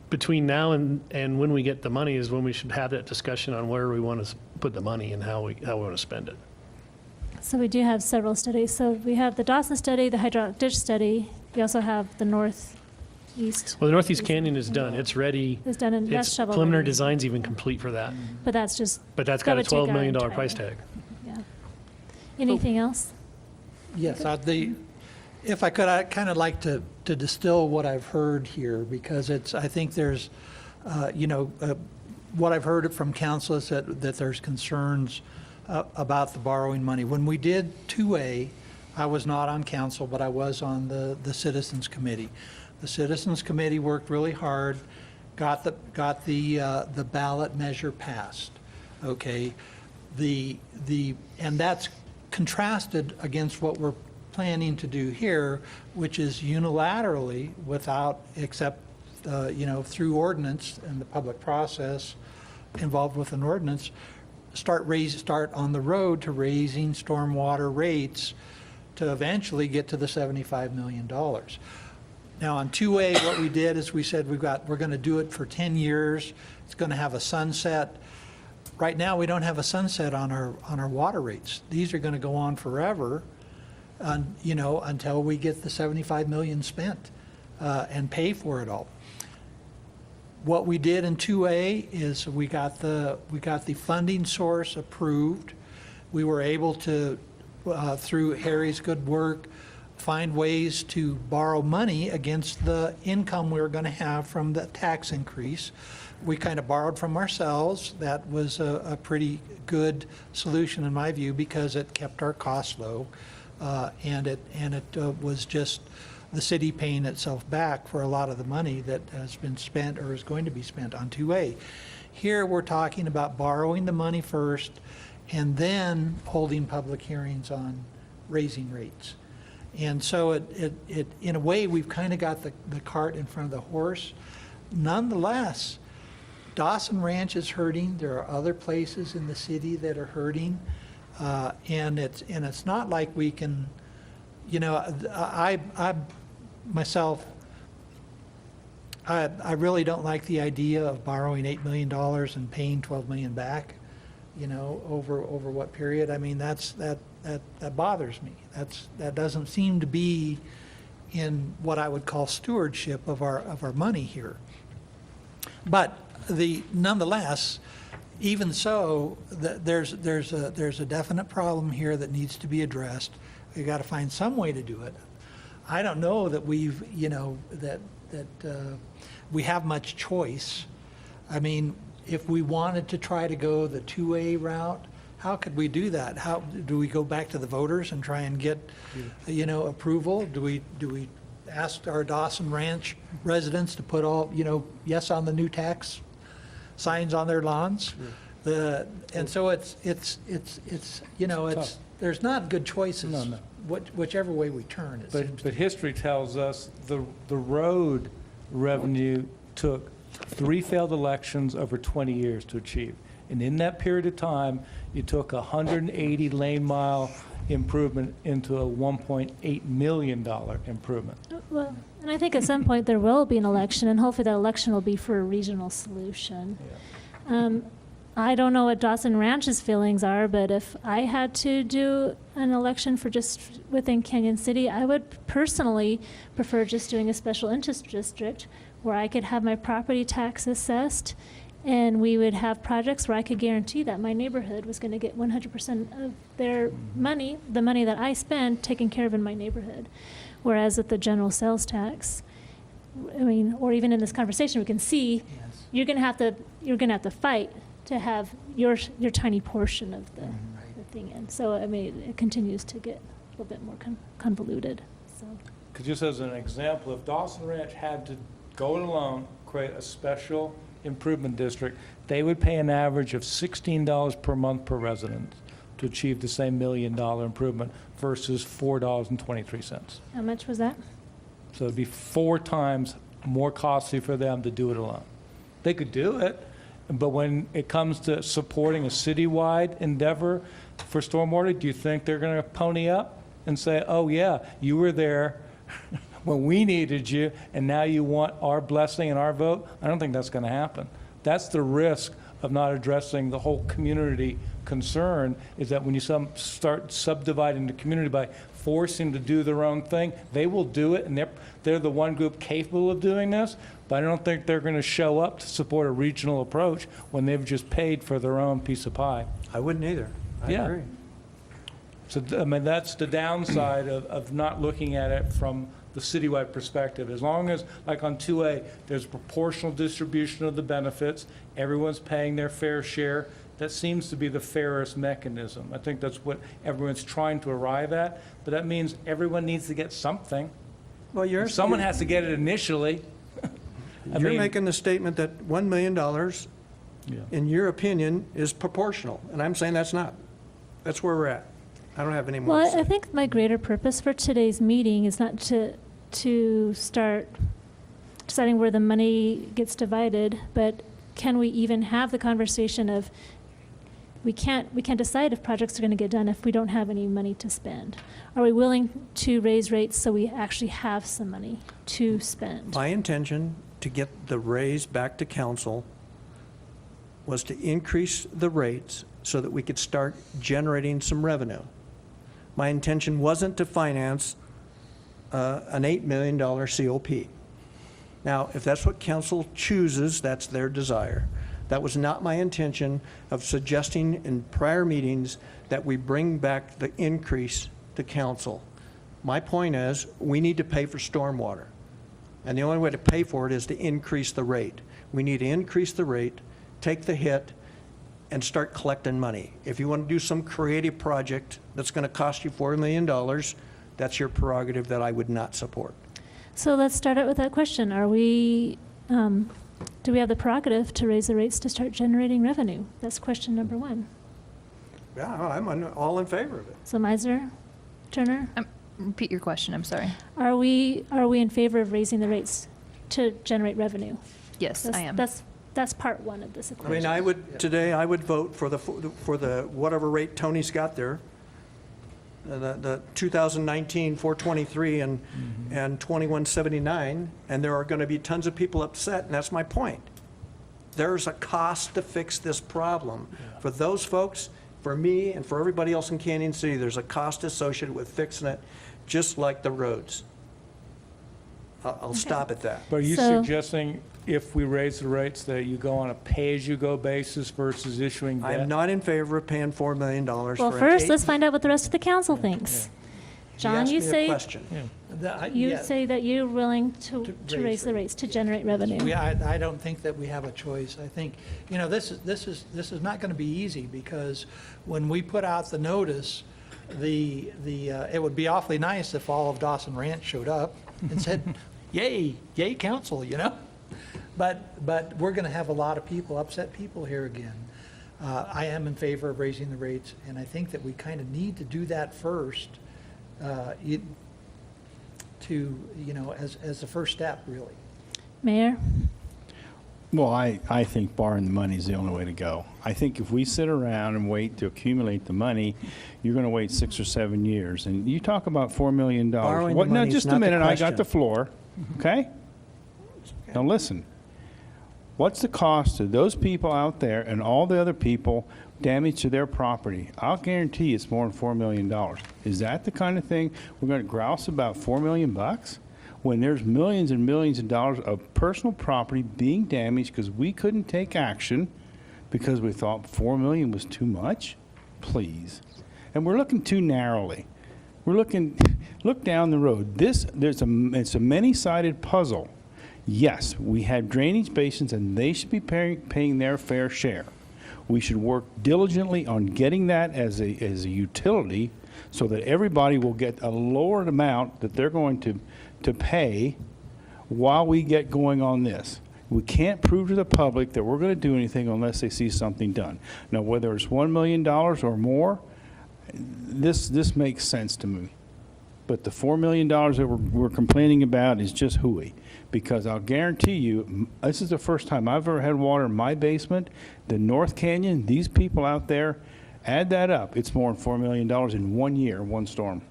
between now and when we get the money is when we should have that discussion on where we want to put the money and how we want to spend it. So we do have several studies. So we have the Dawson study, the hydraulic ditch study. We also have the northeast. Well, the Northeast Canyon is done. It's ready. It's done, and that's Its shovel preliminary ready. design's even complete for that. But that's just. But that's got a that would take $12 million our price entire- tag. Yeah. Anything else? Yes, if I could, I'd kind of like to distill what I've heard here, because I think there's, what I've heard from council is that there's concerns about the borrowing money. When we did 2A, I was not on council, but I was on the Citizens Committee. The Citizens Committee worked really hard, got the ballot measure passed, okay? And that's contrasted against what we're planning to do here, which is unilaterally, except through ordinance and the public process involved with an ordinance, start on the road to raising stormwater rates to eventually get to the $75 million. Now, on 2A, what we did is we said we're going to do it for 10 years. It's going to have a sunset. Right now, we don't have a sunset on our water rates. These are going to go on forever, until we get the 75 million spent and pay for it all. What we did in 2A is we got the funding source approved. We were able to, through Harry's good work, find ways to borrow money against the income we were going to have from the tax increase. We kind of borrowed from ourselves. That was a pretty good solution in my view, because it kept our costs low, and it was just the city paying itself back for a lot of the money that has been spent or is going to be spent on 2A. Here we're talking about borrowing the money first and then holding public hearings on raising rates. And so it in a way, we've kind of got the cart in front of the horse. Nonetheless, Dawson Ranch is hurting. There are other places in the city that are hurting. And it's not like we can, I myself, I really don't like the idea of borrowing $8 million and paying $12 million back, over what period. I mean, that bothers me. That doesn't seem to be in what I would call stewardship of our money here. But nonetheless, even so, there's a definite problem here that needs to be addressed. We got to find some way to do it. I don't know that we've, that we have much choice. I mean, if we wanted to try to go the 2A route, how could we do that? How, do we go back to the voters and try and get, approval? Do we ask our Dawson Ranch residents to put all, yes on the new tax signs on their lawns? And so it's, there's not good choices. No. Whichever way we turn, it seems. But history tells us the road revenue took 3 failed elections over 20 years to achieve. And in that period of time, you took a 180 lane mile improvement into a $1.8 million improvement. Well, and I think at some point there will be an election, and hopefully that election will be for a regional solution. I don't know what Dawson Ranch's feelings are, but if I had to do an election for just within Canyon City, I would personally prefer just doing a special interest district where I could have my property tax assessed, and we would have projects where I could guarantee that my neighborhood was going to get 100% of their money, the money that I spend, taken care of in my neighborhood. Whereas with the general sales tax, I mean, or even in this conversation, we can see you're going to have to fight to have your tiny portion of the thing in. So I mean, it continues to get a little bit more convoluted. So. Because just as an example, if Dawson Ranch had to go it alone, create a special improvement district, they would pay an average of $16 per month per resident to achieve the same $1 million improvement versus $4.23. How much was that? So it'd be 4 times more costly for them to do it alone. They could do it, but when it comes to supporting a citywide endeavor for stormwater, do you think they're going to pony up and say, oh yeah, you were there when we needed you, and now you want our blessing and our vote? I don't think that's going to happen. That's the risk of not addressing the whole community concern, is that when you start subdividing the community by forcing to do their own thing, they will do it, and they're the one group capable of doing this, but I don't think they're going to show up to support a regional approach when they've just paid for their own piece of pie. I wouldn't either. I Yeah. agree. So, I mean, that's the downside of not looking at it from the citywide perspective. As long as, like on 2A, there's proportional distribution of the benefits, everyone's paying their fair share, that seems to be the fairest mechanism. I think that's what everyone's trying to arrive at, but that means everyone needs to get something. Well, If someone has to get it initially. You're making the statement that $1 million, Yeah. in your opinion, is proportional, and I'm saying that's not. That's where we're at. I don't have any more to Well, say. I think my greater purpose for today's meeting is not to start deciding where the money gets divided, but can we even have the conversation of we can't decide if projects are going to get done if we don't have any money to spend. Are we willing to raise rates so we actually have some money to spend? My intention to get the raise back to council was to increase the rates so that we could start generating some revenue. My intention wasn't to finance an $8 million COP. Now, if that's what council chooses, that's their desire. That was not my intention of suggesting in prior meetings that we bring back the increase to council. My point is, we need to pay for stormwater. And the only way to pay for it is to increase the rate. We need to increase the rate, take the hit, and start collecting money. If you want to do some creative project that's going to cost you $4 million, that's your prerogative that I would not support. So let's start out with that question. Are we, do we have the prerogative to raise the rates to start generating revenue? That's question number 1. Yeah, I'm all in favor of it. So Miser, Turner, Repeat your question, I'm sorry. are we in favor of raising the rates to generate revenue? Yes, I am. That's part 1 of this I equation. mean, I would vote for the whatever rate Tony's got there, the 2019 423 and 2179, and there are going to be tons of people upset, and that's my point. There's a cost to fix this problem. For those folks, for me, and for everybody else in Canyon City, there's a cost associated with fixing it, just like the roads. I'll stop at that. But are you So- suggesting if we raise the rates that you go on a pay-as-you-go basis versus issuing debt? I'm not in favor of paying $4 million for Well, an first, eight- let's find out what the rest of the council thinks. John, asked you me a say, question. you Yeah. say that you're willing to To raise the rates to generate revenue. I don't think that we have a choice. I think, this is not going to be easy, because when we put out the notice, it would be awfully nice if all of Dawson Ranch showed up and said, yay, council, But we're going to have a lot of people, upset people here again. I am in favor of raising the rates, and I think that we kind of need to do that first, as the first step, really. Mayor? Well, I think borrowing the money is the only way to go. I think if we sit around and wait to accumulate the money, you're going to wait 6 or 7 years. And you talk about $4 million. Borrowing the What? No, money is just not a the minute. I got question. the floor. Okay? Now listen. What's the cost to those people out there and all the other people damage to their property? I'll guarantee it's more than $4 million. Is that the kind of thing we're going to grouse about $4 million when there's millions and millions of dollars of personal property being damaged because we couldn't take action because we thought $4 million was too much? Please. And we're looking too narrowly. Look down the road. It's a many-sided puzzle. Yes, we have drainage basins, and they should be paying their fair share. We should work diligently on getting that as a utility so that everybody will get a lower amount that they're going to pay while we get going on this. We can't prove to the public that we're going to do anything unless they see something done. Now, whether it's $1 million or more, this makes sense to me. But the $4 million that we're complaining about is just hooey. Because I'll guarantee you, this is the first time I've ever had water in my basement. The North Canyon, these people out there, add that up. It's more than $4 million in 1 year, one storm.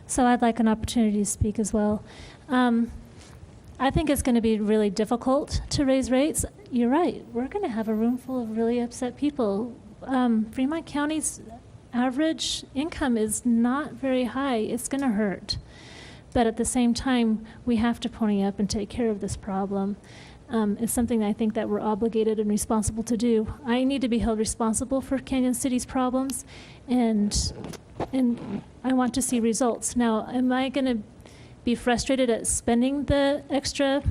So I'd like an opportunity to speak as well. I think it's going to be really difficult to raise rates. You're right. We're going to have a room full of really upset people. Fremont County's average income is not very high. It's going to hurt. But at the same time, we have to pony up and take care of this problem. It's something I think that we're obligated and responsible to do. I need to be held responsible for Canyon City's problems, and I want to see results. Now, am I going to be frustrated at spending the extra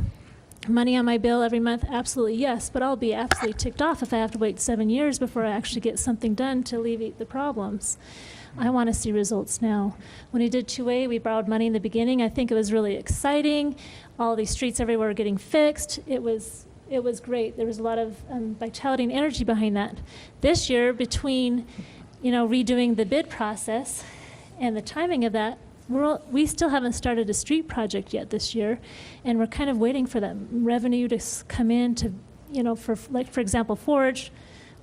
money on my bill every month? Absolutely, yes. But I'll be absolutely ticked off if I have to wait 7 years before I actually get something done to alleviate the problems. I want to see results now. When we did 2A, we borrowed money in the beginning. I think it was really exciting. All these streets everywhere were getting fixed. It was great. There was a lot of vitality and energy behind that. This year, between redoing the bid process and the timing of that, we still haven't started a street project yet this year, and we're kind of waiting for that revenue to come in to, for example, Forge.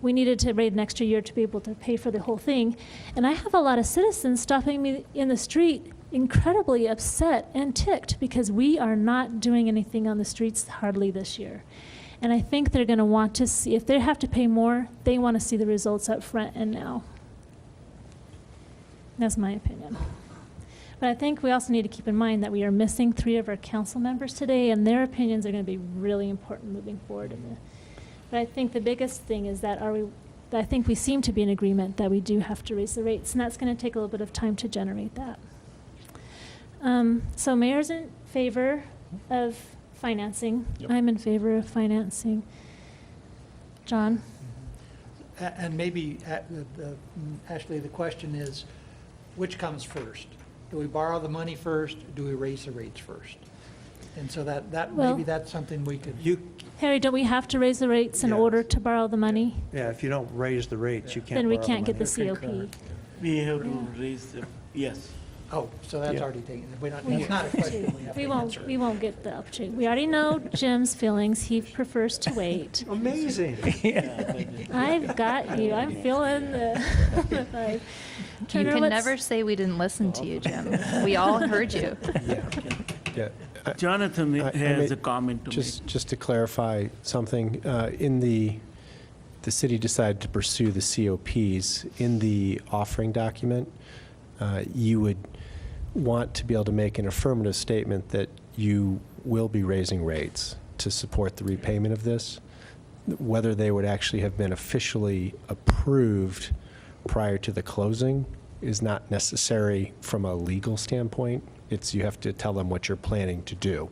We needed to wait an extra year to be able to pay for the whole thing. And I have a lot of citizens stopping me in the street, incredibly upset and ticked because we are not doing anything on the streets hardly this year. And I think they're going to want to see, if they have to pay more, they want to see the results up front and now. That's my opinion. But I think we also need to keep in mind that we are missing 3 of our council members today, and their opinions are going to be really important moving forward. But I think the biggest thing is that I think we seem to be in agreement that we do have to raise the rates, and that's going to take a little bit of time to generate that. So Mayor's in favor of financing. Yep. I'm in favor of financing. John? And maybe, Ashley, the question is, which comes first? Do we borrow the money first, or do we raise the rates first? And so Well- maybe that's something we could. Harry, don't we have to raise the rates in Yes. order to borrow the money? Yeah, if you don't raise the rates, you can't Then we borrow can't get money. the COP. We have to raise the, yes. Oh, so that's Yeah. already taken. It's not a question we have to answer. We won't get the opportunity. We already know Jim's feelings. He prefers to wait. Amazing. I've got you. I'm feeling the vibe. You Turner, can what's- never say we didn't listen to you, Jim. We all heard you. Yeah. Jonathan I has may- a comment to make. Just to clarify something, in the city decided to pursue the COPs. In the offering document, you would want to be able to make an affirmative statement that you will be raising rates to support the repayment of this. Whether they would actually have been officially approved prior to the closing is not necessary from a legal standpoint. It's, you have to tell them what you're planning to do.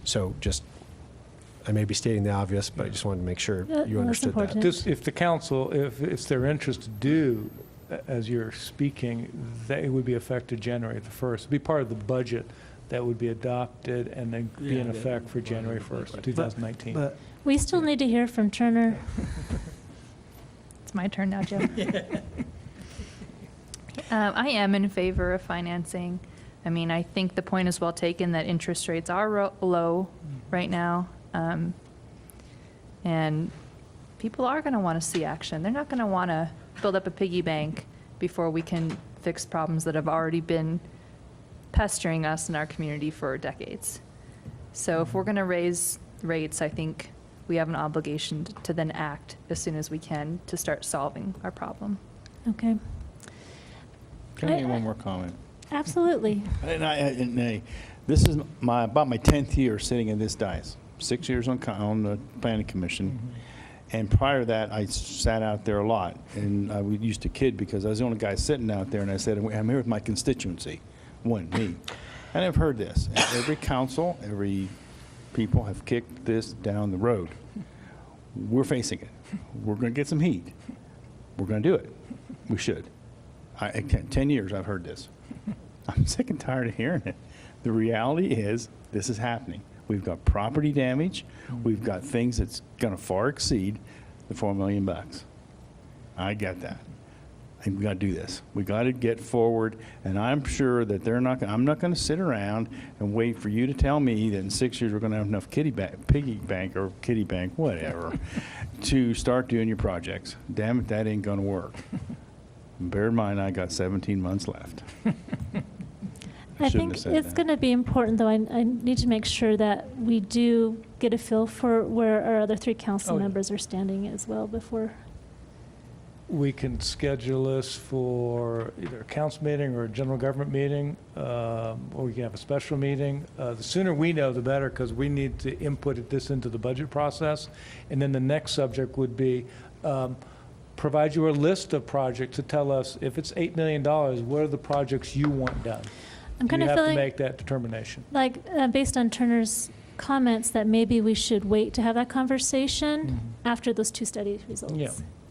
So just, I may be stating the obvious, but I just wanted to make sure Yeah, you that's understood that. important. Just if the council, if it's their interest to do, as you're speaking, that it would be effective January the 1st. It'd be part of the budget that would be adopted and then be in effect for January 1st, 2019. But We still need to hear from Turner. It's my turn now, Joe. I am in favor of financing. I mean, I think the point is well taken that interest rates are low right now. And people are going to want to see action. They're not going to want to build up a piggy bank before we can fix problems that have already been pestering us in our community for decades. So if we're going to raise rates, I think we have an obligation to then act as soon as we can to start solving our problem. Okay, Can I make one more comment? absolutely. And this is about my 10th year sitting in this dais, 6 years on the planning commission. And prior to that, I sat out there a lot. And I used to kid because I was the only guy sitting out there, and I said, I'm here with my constituency. Me. And I've heard this. And every council, every people have kicked this down the road. We're facing it. We're going to get some heat. We're going to do it. We should. 10 years I've heard this. I'm sick and tired of hearing it. The reality is this is happening. We've got property damage. We've got things that's going to far exceed the $4 million. I get that. And we got to do this. We got to get forward, and I'm sure that they're not. I'm not going to sit around and wait for you to tell me that in 6 years we're going to have enough piggy bank, whatever, to start doing your projects. Damn it, that ain't going to work. Bear in mind, I got 17 months left. I shouldn't think have said it's that. going to be important, though. I need to make sure that we do get a feel for where our other three council Oh, yeah. members are standing as well before. We can schedule this for either a council meeting or a general government meeting, or we can have a special meeting. The sooner we know, the better, because we need to input this into the budget process. And then the next subject would be provide you a list of projects to tell us if it's $8 million, what are the projects you want done? I'm kind You of have to feeling make that determination. like, based on Turner's comments, that maybe we should wait to have that conversation after those two study results. Yeah.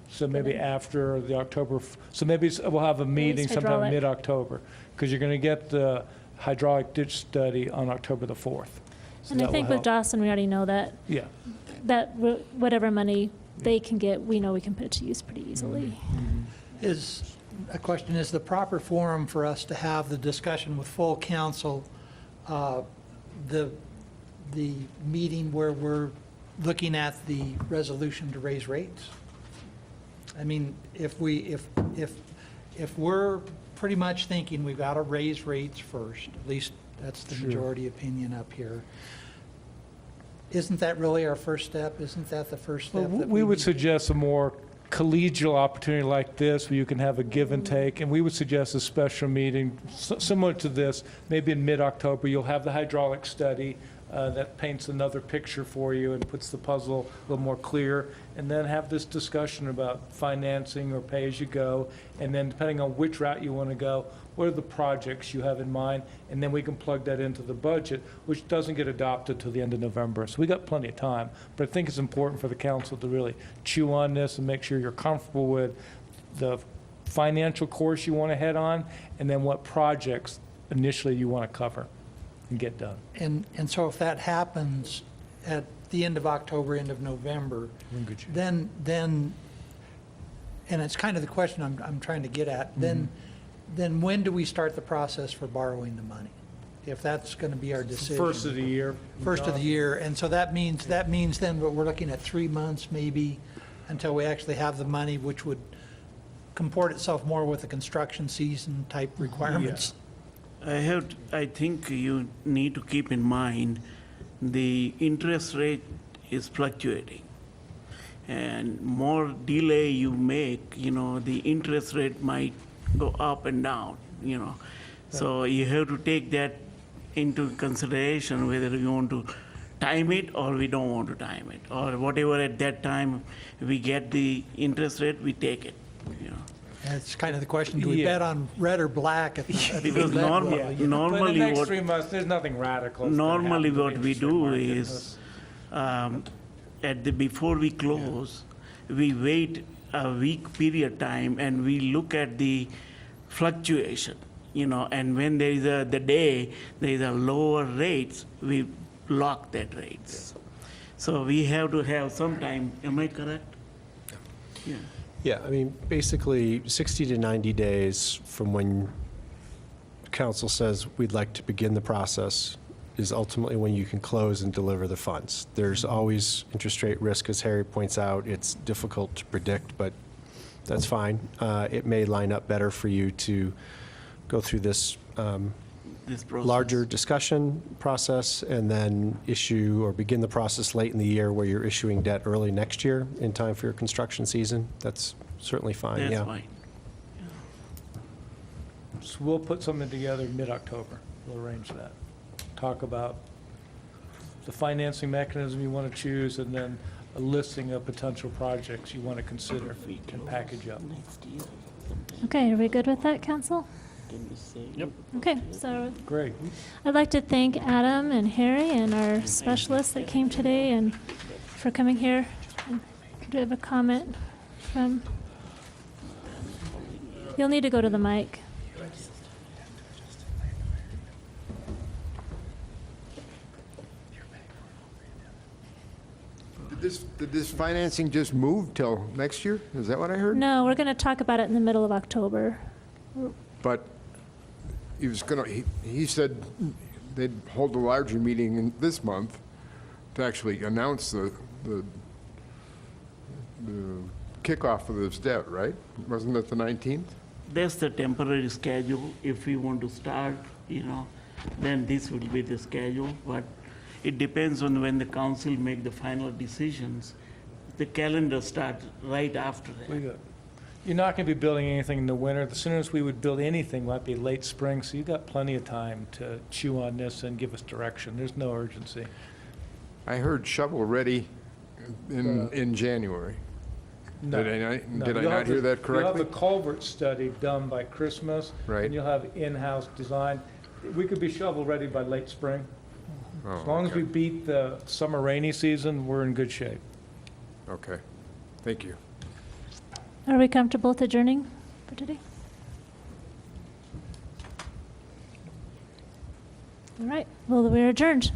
So maybe after the October, so maybe we'll have a meeting sometime hydraulic. mid-October, because you're going to get the hydraulic ditch study on October the 4th. So And I that think will with help. Dawson, we already know that, Yeah. whatever money they can get, we know we can put it to use pretty easily. Is, a question, is the proper forum for us to have the discussion with full council, the meeting where we're looking at the resolution to raise rates? I mean, if we're pretty much thinking we've got to raise rates first, at least that's the Sure. majority opinion up here, isn't that really our first step? Isn't that the first Well, step? that we would need- suggest a more collegial opportunity like this, where you can have a give and take, and we would suggest a special meeting similar to this, maybe in mid-October. You'll have the hydraulic study that paints another picture for you and puts the puzzle a little more clear, and then have this discussion about financing or pay-as-you-go, and then depending on which route you want to go, what are the projects you have in mind, and then we can plug that into the budget, which doesn't get adopted till the end of November. So we got plenty of time, but I think it's important for the council to really chew on this and make sure you're comfortable with the financial course you want to head on, and then what projects initially you want to cover and get done. And so if that happens at the end of October, end of November, We're in good shape. then, and it's kind of the question I'm trying to get at, then when do we start the process for borrowing the money? If that's going to be our decision. First of the year. First of the year, and so that means then we're looking at 3 months maybe until we actually have the money, which would comport itself more with the construction season type requirements. I think you need to keep in mind the interest rate is fluctuating. And more delay you make, the interest rate might go up and down, So you have to take that into consideration, whether you want to time it or we don't want to time it, or whatever at that time we get the interest rate, we take it, That's kind of the question, do we Yeah. bet on red or black? at the Because red normal- level? Yeah, but in normally the next what- 3 months, there's nothing radical. that's gonna Normally happen to what the we interest rate do market. is, before we close, we wait a week period time and we look at the fluctuation, and when there is the day, there is a lower rates, we lock that rates. So we have to have some time, am I correct? Yeah. Yeah, I mean, basically, 60 to 90 days from when council says we'd like to begin the process is ultimately when you can close and deliver the funds. There's always interest rate risk, as Harry points out. It's difficult to predict, but that's fine. It may line up better for you to go through this This process. larger discussion process and then issue or begin the process late in the year where you're issuing debt early next year in time for your construction season. That's certainly fine, yeah. That's fine. So we'll put something together mid-October. We'll arrange that. Talk about the financing mechanism you want to choose, and then a listing of potential projects you want to consider and package up. Okay, are we good with that, council? Yep. Okay, so Great. I'd like to thank Adam and Harry and our specialists that came today and for coming here. And do you have a comment from? You'll need to go to the mic. Did this financing just move till next year? Is that what I heard? No, we're going to talk about it in the middle of October. But he was gonna, he said they'd hold a larger meeting in this month to actually announce the kickoff of this debt, right? Wasn't it the 19th? That's the temporary schedule. If we want to start, then this will be the schedule. But it depends on when the council make the final decisions. The calendar starts right after that. You're not going to be building anything in the winter. The soonest we would build anything might be late spring, so you've got plenty of time to chew on this and give us direction. There's no urgency. I heard shovel-ready in January. No, Did I no. not You'll have hear the- that correctly? You'll have the culvert study done by Christmas. Right. And you'll have in-house design. We could be shovel-ready by late spring. Oh, As long as okay. we beat the summer rainy season, we're in good shape. Okay, thank you. Are we comfortable with adjourning for today? All right, well, we're adjourned.